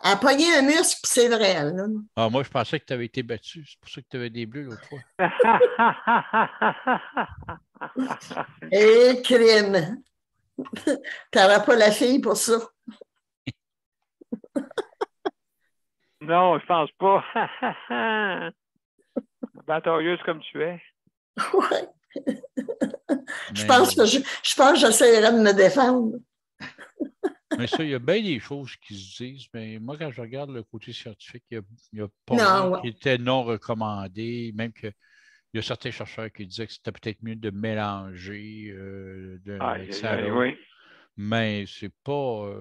Elle a pogné un muscle, puis c'est vrai, là. Ah, moi, je pensais que tu avais été battu. C'est pour ça que tu avais des bleus l'autre fois. Et crime. Tu n'auras pas la fille pour ça. Non, je pense pas. Batailleuse comme tu es. Oui. Je pense que j'essaierai de me défendre. Mais ça, il y a bien des choses qui se disent, mais moi, quand je regarde le côté scientifique, il y a pas mal qui étaient non recommandés, même que il y a certains chercheurs qui disaient que c'était peut-être mieux de mélanger oui. Mais c'est pas.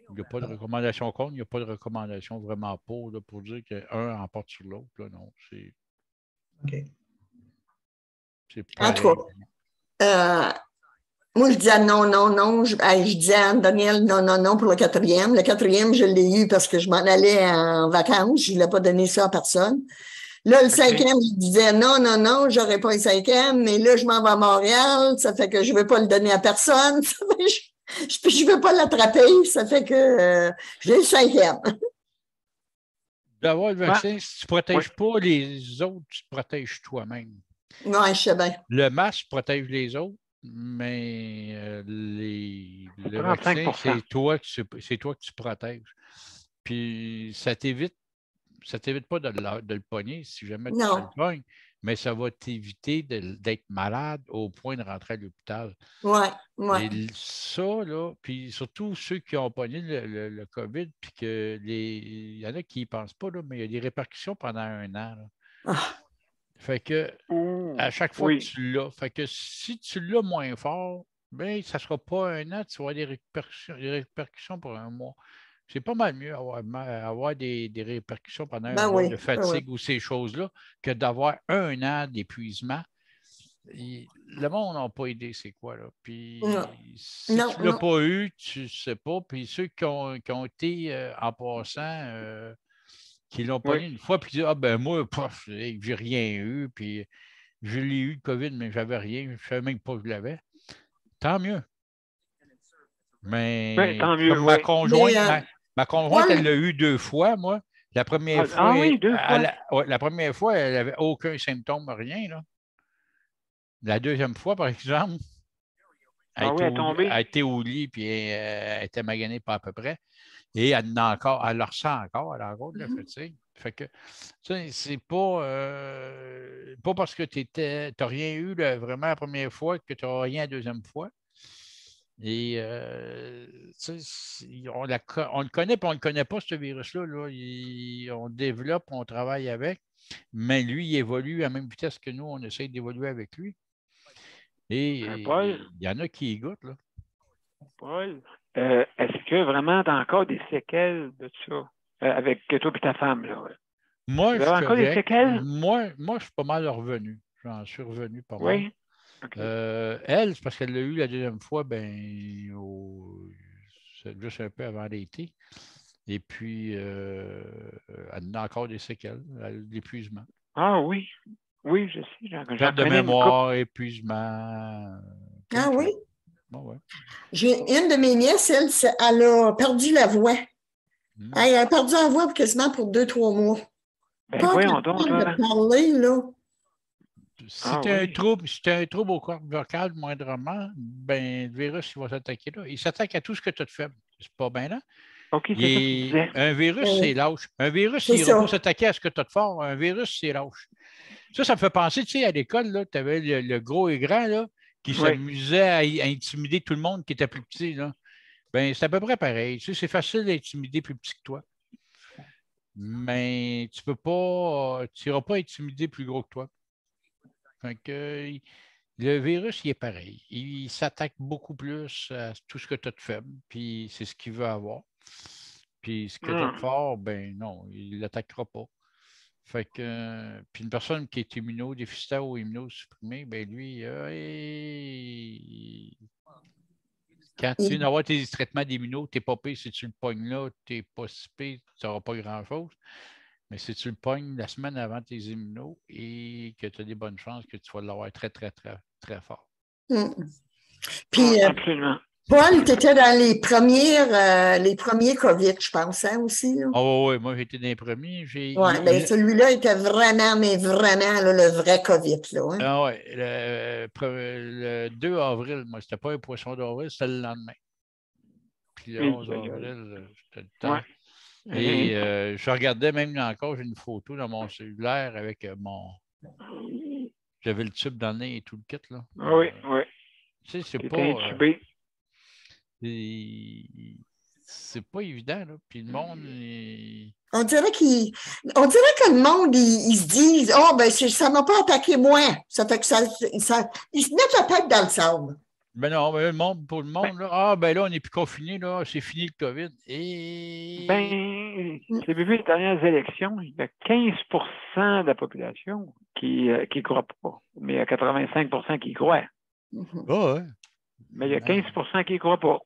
Il n'y a pas de recommandation contre, il n'y a pas de recommandation vraiment pour dire qu'un emporte sur l'autre. Non, c'est. OK. C'est pas. En tout cas, moi, je disais non. Je disais à Daniel non pour le 4e. Le 4e, je l'ai eu parce que je m'en allais en vacances. Je ne voulais pas donner ça à personne. Là, le 5e, je disais non, je n'aurais pas le 5e, mais là, je m'en vais à Montréal. Ça fait que je ne veux pas le donner à personne. Je ne veux pas l'attraper. Ça fait que j'ai le 5e. D'avoir le vaccin, si tu ne protèges pas les autres, tu te protèges toi-même. Oui, je sais bien. Le masque protège les autres, mais le vaccin, c'est toi que tu protèges. Puis ça t'évite pas de le pogner si jamais tu le pognes, mais ça va t'éviter d'être malade au point de rentrer à l'hôpital. Oui. Et ça, là, puis surtout ceux qui ont pogné le COVID, puis il y en a qui n'y pensent pas, là, mais il y a des répercussions pendant 1 an. Fait que à chaque fois que tu l'as, fait que si tu l'as moins fort, bien, ça ne sera pas 1 an, tu vas avoir des répercussions pour 1 mois. C'est pas mal mieux avoir des répercussions pendant 1 mois de fatigue ou ces choses-là que d'avoir 1 an d'épuisement. Le monde n'a pas idée c'est quoi, là. Puis si tu ne l'as pas eu, tu ne sais pas. Puis ceux qui ont été en passant, qui l'ont pas eu une fois, puis disent ah ben moi, j'ai rien eu, puis je l'ai eu le COVID, mais j'avais rien, je ne savais même pas que je l'avais. Tant mieux. Mais tant mieux, comme ma conjointe, elle l'a eu 2 fois, moi. La première fois, la première fois, elle n'avait aucun symptôme, rien. Là. La deuxième fois, par exemple, elle était au lit, puis elle était maganée pas à peu près. Et elle le ressent encore, elle a encore de la fatigue. Fait que, c'est pas parce que tu n'as rien eu vraiment la première fois que tu n'auras rien la deuxième fois. Et on le connaît et on ne le connaît pas, ce virus-là. Là. On développe, on travaille avec, mais lui, il évolue à la même vitesse que nous, on essaie d'évoluer avec lui. Et il y en a qui y goûtent. Là. Paul, est-ce que vraiment tu as encore des séquelles de ça avec toi et ta femme? Là? Moi, Tu je as suis encore des correct. séquelles? Moi, je suis pas mal revenu. J'en suis revenu pas mal. Oui. Okay. Elle, c'est parce qu'elle l'a eu la deuxième fois, juste un peu avant l'été. Et puis, elle a encore des séquelles, l'épuisement. Ah oui. Oui, je sais. Perte de mémoire, épuisement. Ah oui? Bon, ouais. J'ai une de mes nièces, elle a perdu la voix. Elle a perdu la voix quasiment pour 2-3 mois. Ben, Pas voyons donc, capable de parler, là. Si tu as un trouble au corps vocal moindrement, ben, le virus il va s'attaquer là. Il s'attaque à tout ce que tu as de faible. C'est pas bien là. OK, c'est ça que tu disais. Un virus, c'est lâche. Un virus, il va pas s'attaquer à ce que tu as de fort. Un virus, c'est lâche. Ça me fait penser, tu sais, à l'école, tu avais le gros et grand là, qui s'amusait à intimider tout le monde qui était plus petit. Là. Ben, c'est à peu près pareil. Tu sais, c'est facile d'intimider plus petit que toi. Mais tu n'iras pas intimider plus gros que toi. Fait que, le virus, il est pareil. Il s'attaque beaucoup plus à tout ce que tu as de faible, puis c'est ce qu'il veut avoir. Puis ce que tu as de fort, ben non, il ne l'attaquera pas. Fait que, puis une personne qui est immunodéficitaire ou immunosupprimée, ben lui, quand tu viens d'avoir tes traitements d'immuno, tu n'es pas pire. Si tu le pognes là, tu n'es pas si pire, tu n'auras pas grand-chose. Mais si tu le pognes la semaine avant tes immunos et que tu as des bonnes chances que tu vas l'avoir très, très, très, très fort. Puis, absolument. Paul, tu étais dans les premiers COVID, je pense, hein, aussi. Oui, moi, j'étais dans les premiers. Oui, bien, celui-là était vraiment, mais vraiment là, le vrai COVID. Là, hein? Ah oui, le 2 avril, moi, c'était pas un poisson d'avril, c'était le lendemain. Puis le 11 avril, c'était le temps. Ouais. Et je regardais même encore, j'ai une photo dans mon cellulaire avec j'avais le tube dans le nez et tout le kit. Là. Oui, oui. Tu sais, c'est pas. Intubé. C'est pas évident, là. Puis le monde. On dirait que le monde, ils se disent « Oh, ben, ça ne m'a pas attaqué moi. » Ça fait que ils se mettent la tête dans le sable. Ben non, ben pour le monde, là, ben là, on n'est plus confiné, là, c'est fini le COVID. Ben, j'ai vu les dernières élections, il y a 15 de la population qui ne croit pas, mais il y a 85 qui croient. Oh, ouais. Mais il y a 15 qui ne croient pas.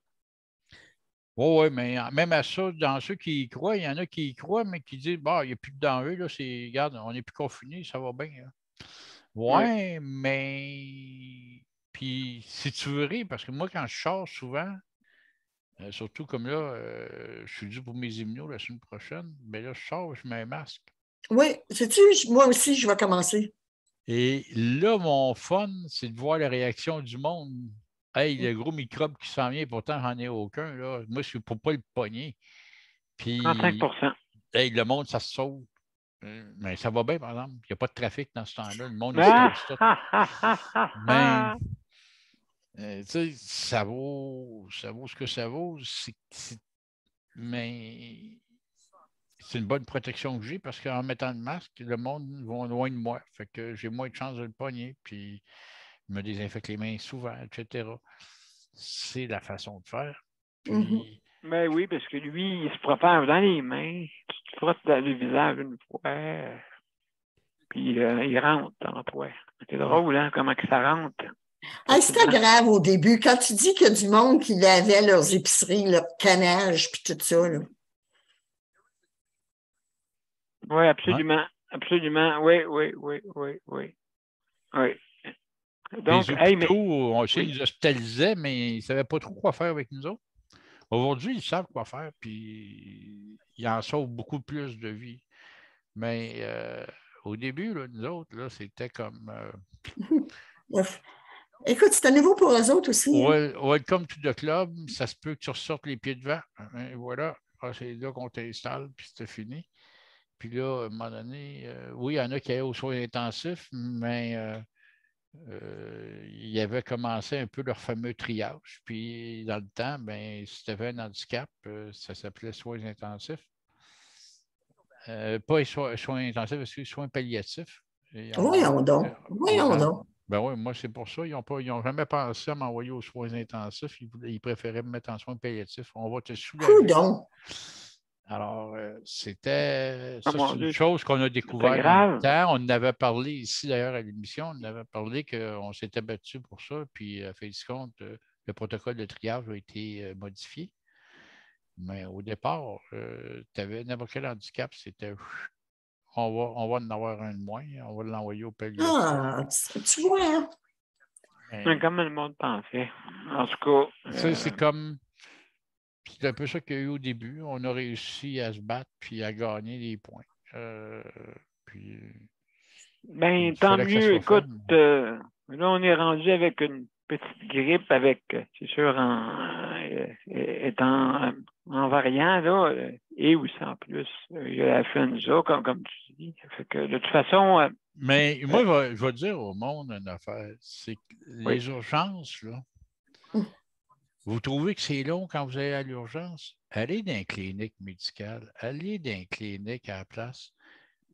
Oui, mais même à ça, dans ceux qui y croient, il y en a qui y croient, mais qui disent il n'y a plus de danger, là, regarde, on n'est plus confiné, ça va bien. Oui, mais. Puis, si tu veux rire, parce que moi, quand je sors souvent, surtout comme là, je suis dû pour mes immunos la semaine prochaine, bien là, je sors, je mets un masque. Oui, sais-tu, moi aussi, je vais commencer. Et là, mon fun, c'est de voir la réaction du monde. Hey, le gros microbe qui s'en vient, pourtant, j'en ai aucun. Là. Moi, je suis pour pas le pogner. Puis, 35 hey, le monde, ça se sauve. Mais ça va bien, par exemple. Il n'y a pas de trafic dans ce temps-là. Le monde, mais, tu sais, ça vaut ce que ça vaut. Mais c'est une bonne protection que j'ai parce qu'en mettant le masque, le monde va loin de moi. Fait que j'ai moins de chances de le pogner. Puis, je me désinfecte les mains souvent, etc. C'est la façon de faire. Puis, ben oui, parce que lui, il se propage dans les mains. Tu te frottes dans le visage une fois. Puis il rentre dans toi. C'est drôle, hein, comment que ça rentre. C'était grave au début. Quand tu dis qu'il y a du monde qui lavait leurs épiceries, leur canage, puis tout ça. Là. Oui, absolument. Absolument. Oui. Donc, les hôpitaux, on sait, ils nous hospitalisaient, mais ils ne savaient pas trop quoi faire avec nous autres. Aujourd'hui, ils savent quoi faire, puis ils en sauvent beaucoup plus de vies. Mais au début, là, nous autres, là, c'était comme... Écoute, c'était nouveau pour eux autres aussi. Welcome to the club. Ça se peut que tu ressortes les pieds devant. Et voilà. C'est là qu'on t'installe, puis c'était fini. Puis là, à un moment donné, oui, il y en a qui allaient aux soins intensifs, mais ils avaient commencé un peu leur fameux triage. Puis dans le temps, ben, si tu avais un handicap, ça s'appelait soins intensifs. Pas soins intensifs, parce que soins palliatifs. Voyons donc. Ben oui, moi, c'est pour ça. Ils n'ont jamais pensé à m'envoyer aux soins intensifs. Ils préféraient me mettre en soins palliatifs. On va te soulager. Coudonc. Alors, c'était Ah, ça, mon c'est une Dieu, chose qu'on a découvert c'est dans le grave. temps. On en avait parlé ici, d'ailleurs, à l'émission. On en avait parlé qu'on s'était battu pour ça. Puis, à fait du compte, le protocole de triage a été modifié. Mais au départ, tu avais n'importe quel handicap, c'était on va en avoir un de moins, on va l'envoyer au palliatif. Ah, tu vois, hein? Mais comme le monde pensait. En tout cas. C'est comme. C'est un peu ça qu'il y a eu au début. On a réussi à se battre puis à gagner des points. Puis. Ben, tant mieux. Écoute, là, on est rendu avec une petite grippe avec, c'est sûr, étant en variant, là, et aussi en plus, il y a l'influenza, comme tu dis. Fait que, de toute façon. Mais moi, je vais dire au monde une affaire. C'est que les urgences, là. Vous trouvez que c'est long quand vous allez à l'urgence? Allez dans une clinique médicale, allez dans une clinique à la place.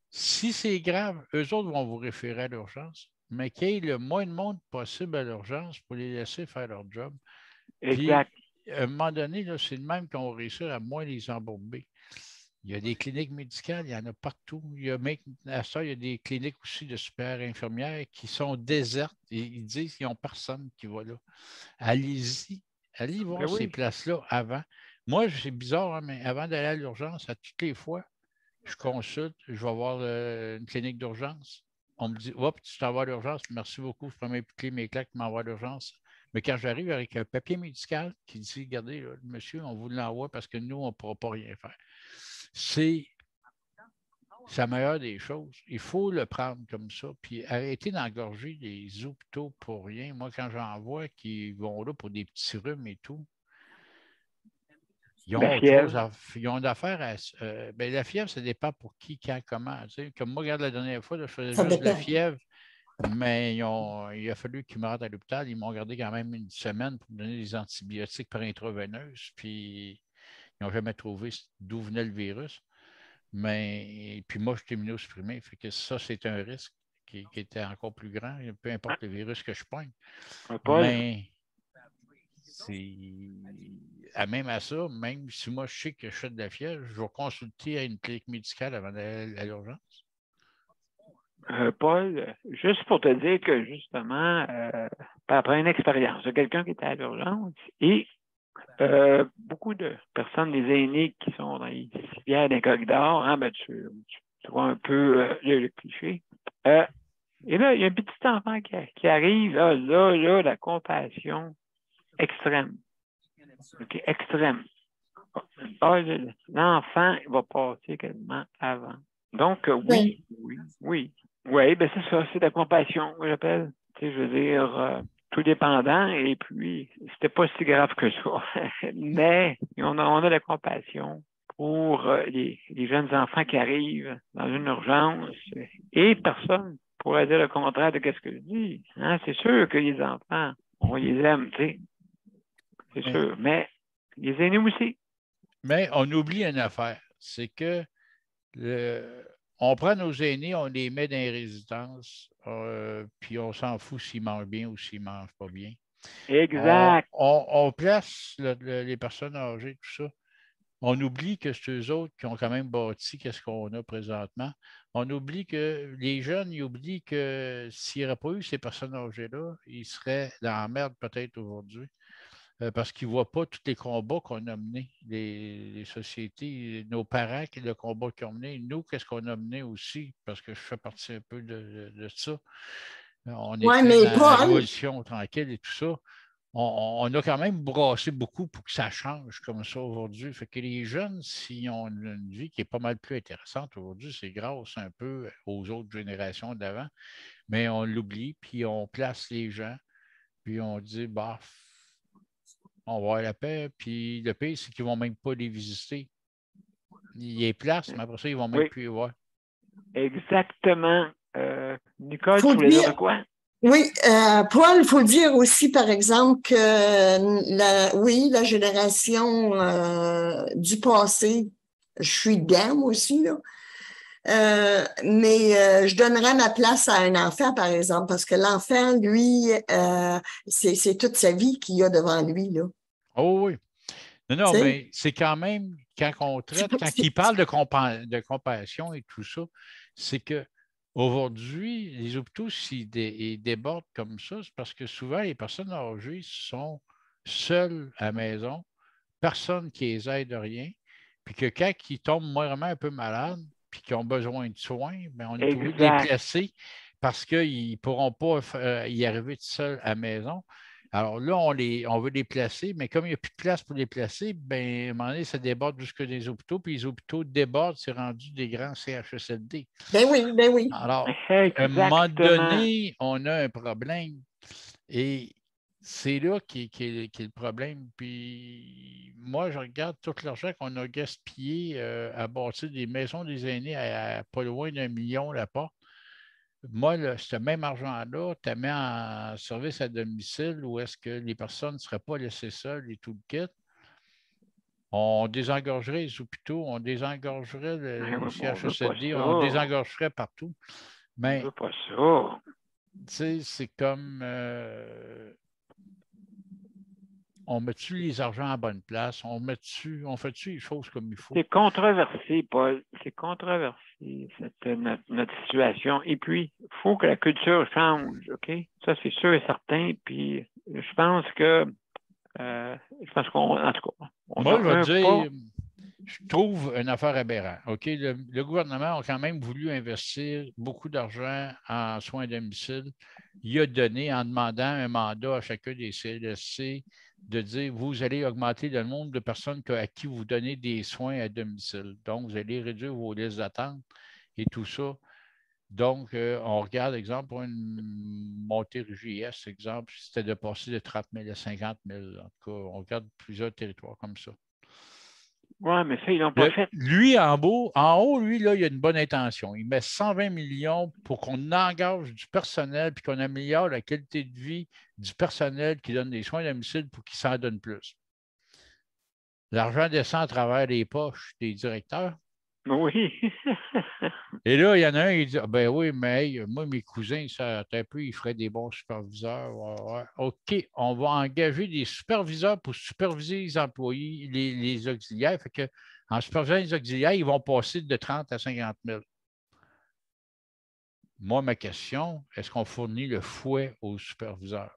Si c'est grave, eux autres vont vous référer à l'urgence, mais qu'il y ait le moins de monde possible à l'urgence pour les laisser faire leur job. Exact. Puis, à un moment donné, là, c'est le même qu'on va réussir à moins les embourber. Il y a des cliniques médicales, il y en a partout. À ça, il y a des cliniques aussi de super infirmières qui sont désertes et ils disent qu'ils n'ont personne qui va là. Allez-y. Allez voir ces places-là avant. Moi, c'est bizarre, hein, mais avant d'aller à l'urgence, à toutes les fois, je consulte, je vais voir une clinique d'urgence. On me dit, hop, tu t'en vas à l'urgence, merci beaucoup, je prends mes clés, mes claques, je m'en vais à l'urgence. Mais quand j'arrive avec un papier médical qui dit, regardez, là, monsieur, on vous l'envoie parce que nous, on ne pourra pas rien faire. C'est la meilleure des choses. Il faut le prendre comme ça, puis arrêter d'engorger les hôpitaux pour rien. Moi, quand j'en vois qui vont là pour des petits rhumes et tout, ils ont autre chose ils ont d'affaires à. Ben, la fièvre, ça dépend pour qui, quand, comment. Tu sais. Comme moi, regarde, la dernière fois, là, je faisais juste de la fièvre, mais il a fallu qu'ils me rentrent à l'hôpital. Ils m'ont gardé quand même une semaine pour me donner des antibiotiques par intraveineuse, puis ils n'ont jamais trouvé d'où venait le virus. Mais puis moi, je suis immunosupprimé. Fait que ça, c'est un risque qui était encore plus grand, peu importe le virus que je pogne. Mais même à ça, même si moi, je sais que je fais de la fièvre, je vais consulter à une clinique médicale avant d'aller à l'urgence. Paul, juste pour te dire que justement, après une expérience de quelqu'un qui était à l'urgence et beaucoup de personnes, des aînés qui sont dans les civières des corridors, hein, ben, tu vois un peu le cliché. Et là, il y a un petit enfant qui arrive, là, la compassion extrême. Okay, extrême. L'enfant va passer quasiment avant. Donc, oui, ben c'est ça, c'est la compassion, j'appelle. Tu sais, je veux dire, tout dépendant, et puis, c'était pas si grave que ça. Mais on a la compassion pour les jeunes enfants qui arrivent dans une urgence, et personne pourrait dire le contraire de ce que je dis. Hein? C'est sûr que les enfants, on les aime, tu sais. C'est sûr, mais les aînés aussi. Mais on oublie une affaire, c'est que on prend nos aînés, on les met dans les résidences, puis on s'en fout s'ils mangent bien ou s'ils ne mangent pas bien. Exact. On place les personnes âgées, tout ça. On oublie que c'est eux autres qui ont quand même bâti qu'est-ce qu'on a présentement. On oublie que les jeunes, ils oublient que s'il n'y aurait pas eu ces personnes âgées-là, ils seraient dans la merde peut-être aujourd'hui. Parce qu'ils ne voient pas tous les combats qu'on a menés, les sociétés, nos parents, le combat qu'ils ont mené, nous, qu'est-ce qu'on a mené aussi, parce que je fais partie un peu de ça. On est dans la révolution tranquille et tout ça. On a quand même brassé beaucoup pour que ça change comme ça aujourd'hui. Fait que les jeunes, s'ils ont une vie qui est pas mal plus intéressante aujourd'hui, c'est grâce un peu aux autres générations d'avant. Mais on l'oublie, puis on place les gens, puis on dit, bah, on va avoir la paix. Puis le pire, c'est qu'ils ne vont même pas les visiter. Ils les placent, mais après ça, ils ne vont même plus les voir. Exactement. Nicole, tu voulais dire quoi? Oui, Paul, il faut dire aussi, par exemple, que la génération du passé, je suis dedans aussi, là, Mais je donnerais ma place à un enfant, par exemple, parce que l'enfant, lui, c'est toute sa vie qu'il a devant lui, là. Oh oui. Non, Tu sais? mais c'est quand même, quand on traite, quand il parle de compassion et tout ça, c'est que aujourd'hui, les hôpitaux, s'ils ils débordent comme ça, c'est parce que souvent, les personnes âgées sont seules à la maison, personne qui les aide de rien, puis que quand ils tombent vraiment un peu malades, puis qu'ils ont besoin de soins, bien, on est obligé de les Exact. placer parce qu'ils ne pourront pas y arriver tout seuls à la maison. Alors là, on veut les placer, mais comme il n'y a plus de place pour les placer, bien, à un moment donné, ça déborde jusque des hôpitaux, puis les hôpitaux débordent, c'est rendu des grands CHSLD. Ben oui, ben oui. Alors, à un moment Exactement. donné, on a un problème et c'est là qui est le problème. Puis moi, je regarde tout l'argent qu'on a gaspillé à bâtir des maisons des aînés à pas loin d'1 million la porte. Moi, là, ce même argent-là, tu mets en service à domicile où est-ce que les personnes ne seraient pas laissées seules et tout le kit. On désengorgerait les hôpitaux, on désengorgerait les On veut pas CHSLD, ça. on désengorgerait partout. On Mais, veut pas ça. tu sais, c'est comme on met-tu les argents à bonne place, on fait-tu les choses comme il faut. C'est controversé, Paul. C'est controversé, notre situation. Et puis, il faut que la culture change, OK? Ça, c'est sûr et certain. Puis, je pense qu'en tout cas, on Moi, a je vais un te pas. dire, je trouve une affaire aberrante. OK? Le gouvernement a quand même voulu investir beaucoup d'argent en soins à domicile. Il a donné en demandant un mandat à chacun des CLSC de dire vous allez augmenter le nombre de personnes à qui vous donnez des soins à domicile. Donc, vous allez réduire vos listes d'attente et tout ça. Donc, on regarde, exemple, pour une Montérégie-Est, exemple, c'était de passer de 30 000 à 50 000. En tout cas, on regarde plusieurs territoires comme ça. Oui, mais ça, ils l'ont pas fait. Lui, en haut, lui, là, il a une bonne intention. Il met 120 millions pour qu'on engage du personnel puis qu'on améliore la qualité de vie du personnel qui donne des soins à domicile pour qu'il s'en donne plus. L'argent descend à travers les poches des directeurs. Oui. Et là, il y en a un qui dit ben oui, mais hey, moi, mes cousins, ça un peu, ils feraient des bons superviseurs. Ouais. OK, on va engager des superviseurs pour superviser les employés, les auxiliaires. Fait que, en supervisant les auxiliaires, ils vont passer de 30 à 50 000. Moi, ma question, est-ce qu'on fournit le fouet aux superviseurs?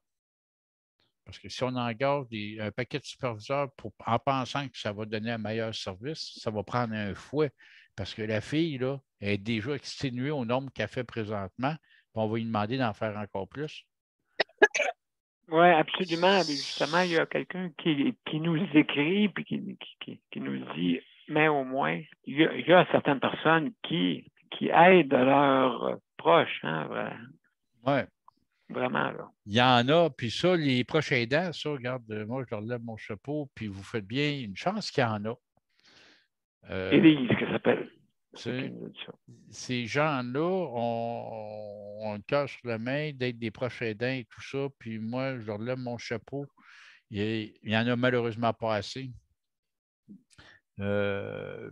Parce que si on engage un paquet de superviseurs en pensant que ça va donner un meilleur service, ça va prendre un fouet. Parce que la fille, là, est déjà exténuée au nombre qu'elle fait présentement. On va lui demander d'en faire encore plus. Oui, absolument. Mais justement, il y a quelqu'un qui nous écrit et qui nous dit, mais au moins, il y a certaines personnes qui aident leurs proches. Hein, ouais. Vraiment, là. Il y en a, puis ça, les proches aidants, ça, regarde, moi, je leur lève mon chapeau, puis vous faites bien. Une chance qu'il y en a. Élise, que ça s'appelle. Ces gens-là ont le cœur sur la main d'être des proches aidants et tout ça. Puis moi, je leur lève mon chapeau. Il y en a malheureusement pas assez.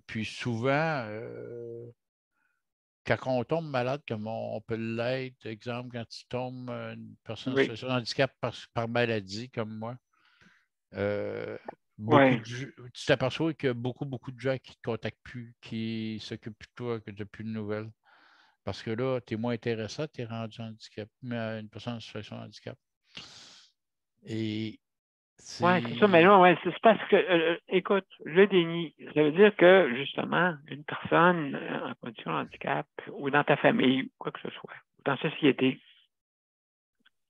Puis souvent, quand on tombe malade, comme on peut l'être, exemple, quand tu tombes une personne en situation de handicap par maladie, comme moi, tu t'aperçois qu'il y a beaucoup de gens qui ne te contactent plus, qui s'occupent plus de toi, que tu n'as plus de nouvelles. Parce que là, tu es moins intéressant, tu es rendu handicap, une personne en situation de handicap. Et oui, c'est ça, mais là, c'est parce que, écoute, le déni, ça veut dire que, justement, une personne en condition de handicap, ou dans ta famille, ou quoi que ce soit, ou dans la société,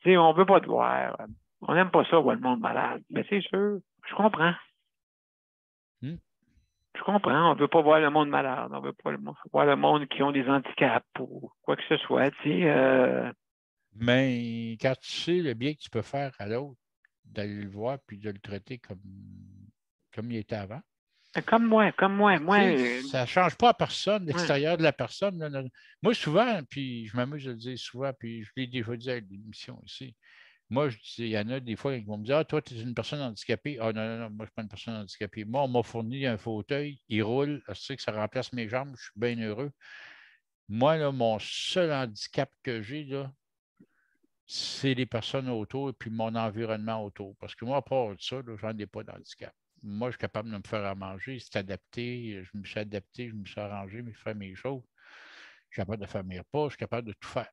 tu sais, on ne veut pas te voir. On n'aime pas ça, voir le monde malade. Mais c'est sûr, je comprends. Je comprends, on ne veut pas voir le monde malade, on ne veut pas voir le monde qui ont des handicaps ou quoi que ce soit, tu sais. Mais quand tu sais le bien que tu peux faire à l'autre, d'aller le voir puis de le traiter comme il était avant. Comme moi. Ça ne change pas à personne, l'extérieur de la personne. Là. Moi, souvent, puis je m'amuse de le dire souvent, puis je l'ai déjà dit à l'émission ici. Moi, il y en a des fois qui vont me dire toi, tu es une personne handicapée. Ah non, moi, je ne suis pas une personne handicapée. Moi, on m'a fourni un fauteuil, il roule, je sais que ça remplace mes jambes, je suis bien heureux. Moi, là, mon seul handicap que j'ai, là, c'est les personnes autour et puis mon environnement autour. Parce que moi, à part de ça, je n'en ai pas d'handicap. Moi, je suis capable de me faire à manger, c'est adapté, je me suis adapté, je me suis arrangé, je fais mes choses. Je suis capable de faire mes repas, je suis capable de tout faire.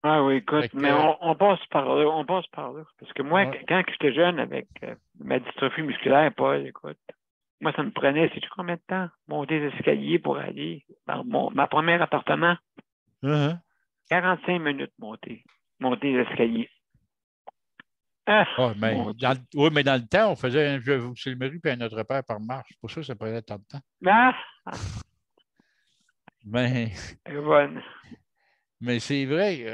Ah oui, écoute, mais on passe par là, Parce que moi, quand j'étais jeune avec ma dystrophie musculaire, Paul, écoute, moi, ça me prenait, sais-tu combien de temps? Monter les escaliers pour aller dans ma premier appartement. 45 minutes monter les escaliers. Mais dans le temps, on faisait un jeu sur le mairie et un autre repère par marche. Pour ça prenait tant de temps. Mais c'est vrai,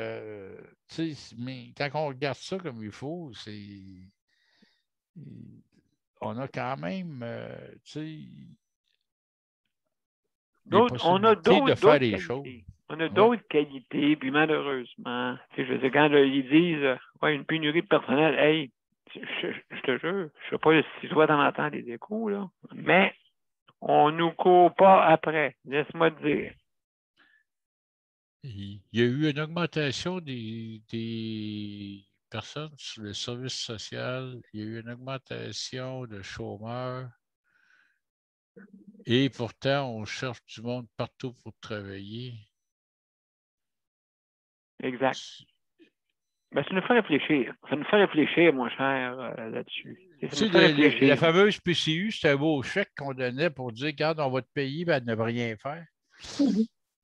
mais quand on regarde ça comme il faut, on a quand même, on a d'autres de faire des choses. On a d'autres qualités, puis malheureusement, je veux dire, quand ils disent une pénurie de personnel, hey, je te jure, je ne sais pas si toi t'en entends des échos, là, mais on ne nous court pas après, laisse-moi te dire. Il y a eu une augmentation des personnes sur le service social, il y a eu une augmentation de chômeurs, et pourtant, on cherche du monde partout pour travailler. Exact. Ben, ça nous fait réfléchir. Ça nous fait réfléchir, mon cher, là-dessus. La fameuse PCU, c'était un beau chèque qu'on donnait pour dire, regarde, on va te payer, ben, elle ne veut rien faire.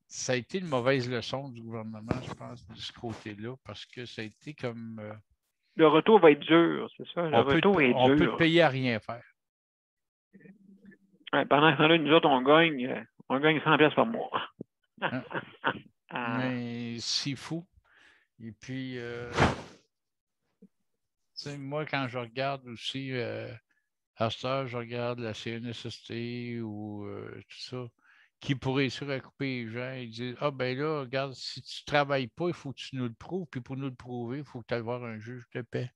Ça a été une mauvaise leçon du gouvernement, je pense, de ce côté-là, parce que ça a été comme... le retour va être dur, c'est ça? On peut te payer à rien faire. Ouais, pendant ce temps-là, nous autres, on gagne 100$ par mois. Mais c'est fou. Et puis, moi, quand je regarde aussi, à cette heure, je regarde la CNSST ou tout ça, qui pourrait réussir à couper les gens, ils disent, ben là, regarde, si tu ne travailles pas, il faut que tu nous le prouves, puis pour nous le prouver, il faut que tu ailles voir un juge de paix.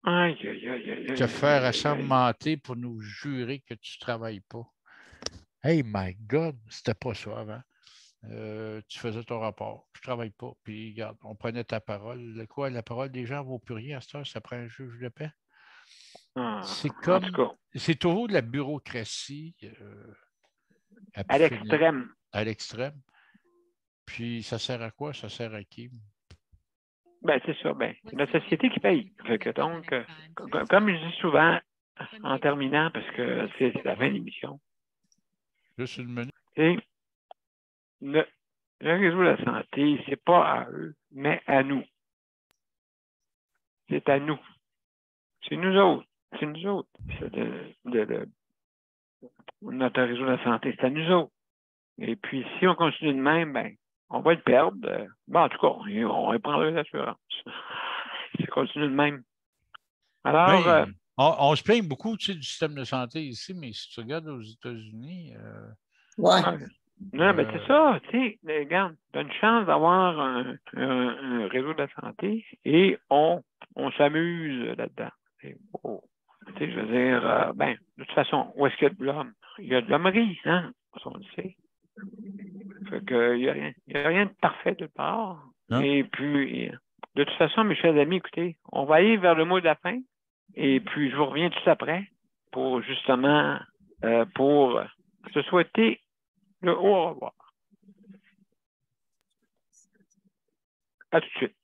Te faire assermenter pour nous jurer que tu ne travailles pas. Hey, my God, c'était pas ça avant. Tu faisais ton rapport. Je ne travaille pas. Puis, regarde, on prenait ta parole. La parole des gens ne vaut plus rien à cette heure, ça prend un juge de paix. C'est comme. C'est toujours de la bureaucratie. À l'extrême. À l'extrême. Puis, ça sert à quoi? Ça sert à qui? Ben, c'est ça. Ben, c'est la société qui paye. Fait que donc, comme je dis souvent, en terminant, parce que c'est la fin de l'émission. Juste une minute. Le réseau de la santé, c'est pas à eux, mais à nous. C'est à nous. C'est nous autres. C'est nous autres. Notre réseau de la santé, c'est à nous autres. Et puis, si on continue de même, ben, on va le perdre. En tout cas, on va prendre les assurances. Si on continue de même. Alors. On se plaint beaucoup du système de santé ici, mais si tu regardes aux États-Unis. Non, mais c'est ça. Tu sais, regarde, tu as une chance d'avoir un réseau de la santé et on s'amuse là-dedans. Tu sais, je veux dire, de toute façon, où est-ce qu'il y a de l'homme? Il y a de l'hommerie, hein? On le sait. Fait que, il n'y a rien de parfait de part. Non. Et puis, de toute façon, mes chers amis, écoutez, on va aller vers le mot de la fin. Et puis, je vous reviens tout après pour justement, pour te souhaiter le au revoir. À tout de suite.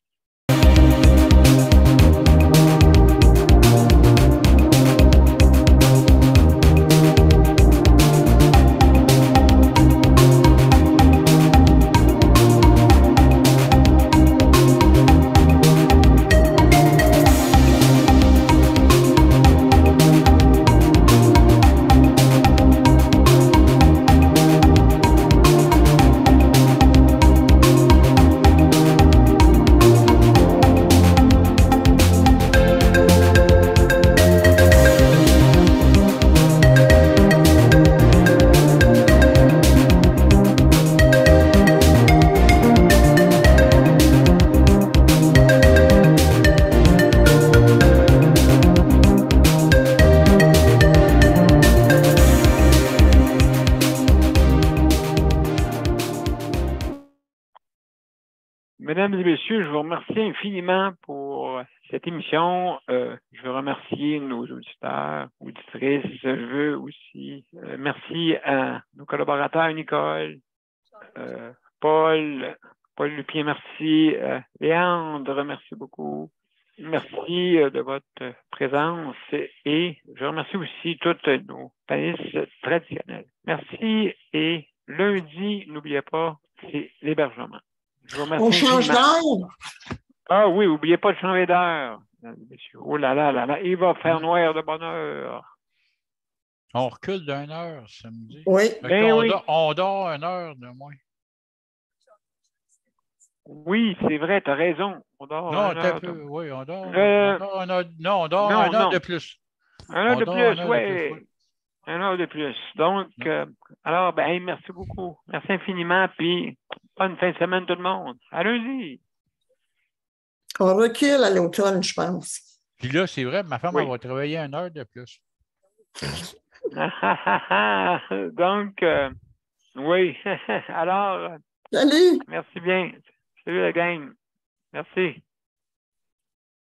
Mesdames et messieurs, je vous remercie infiniment pour cette émission. Je veux remercier nos auditeurs, auditrices. Je veux aussi merci à nos collaborateurs, Nicole, Paul Lupien, merci. Léandre, merci beaucoup. Merci de votre présence et je remercie aussi toutes nos panélistes traditionnels. Merci et lundi, n'oubliez pas, c'est l'hébergement. Je vous remercie. On change d'heure? Ah oui, n'oubliez pas de changer d'heure. Oh là là là là, il va faire noir de bonne heure. On recule d'une heure samedi. Oui. On dort 1 heure de moins. Oui, c'est vrai, tu as raison. On dort non, un heure oui, on dort. On dort un heure de plus. Un heure de plus, oui. Un heure de plus. Donc, alors, merci beaucoup. Merci infiniment. Puis, bonne fin de semaine, tout le monde. À lundi. On recule à l'automne, je pense. Puis là, c'est vrai, ma femme, elle va travailler 1 heure de plus. Donc, oui. Alors, salut. Merci bien. Salut la gang. Merci.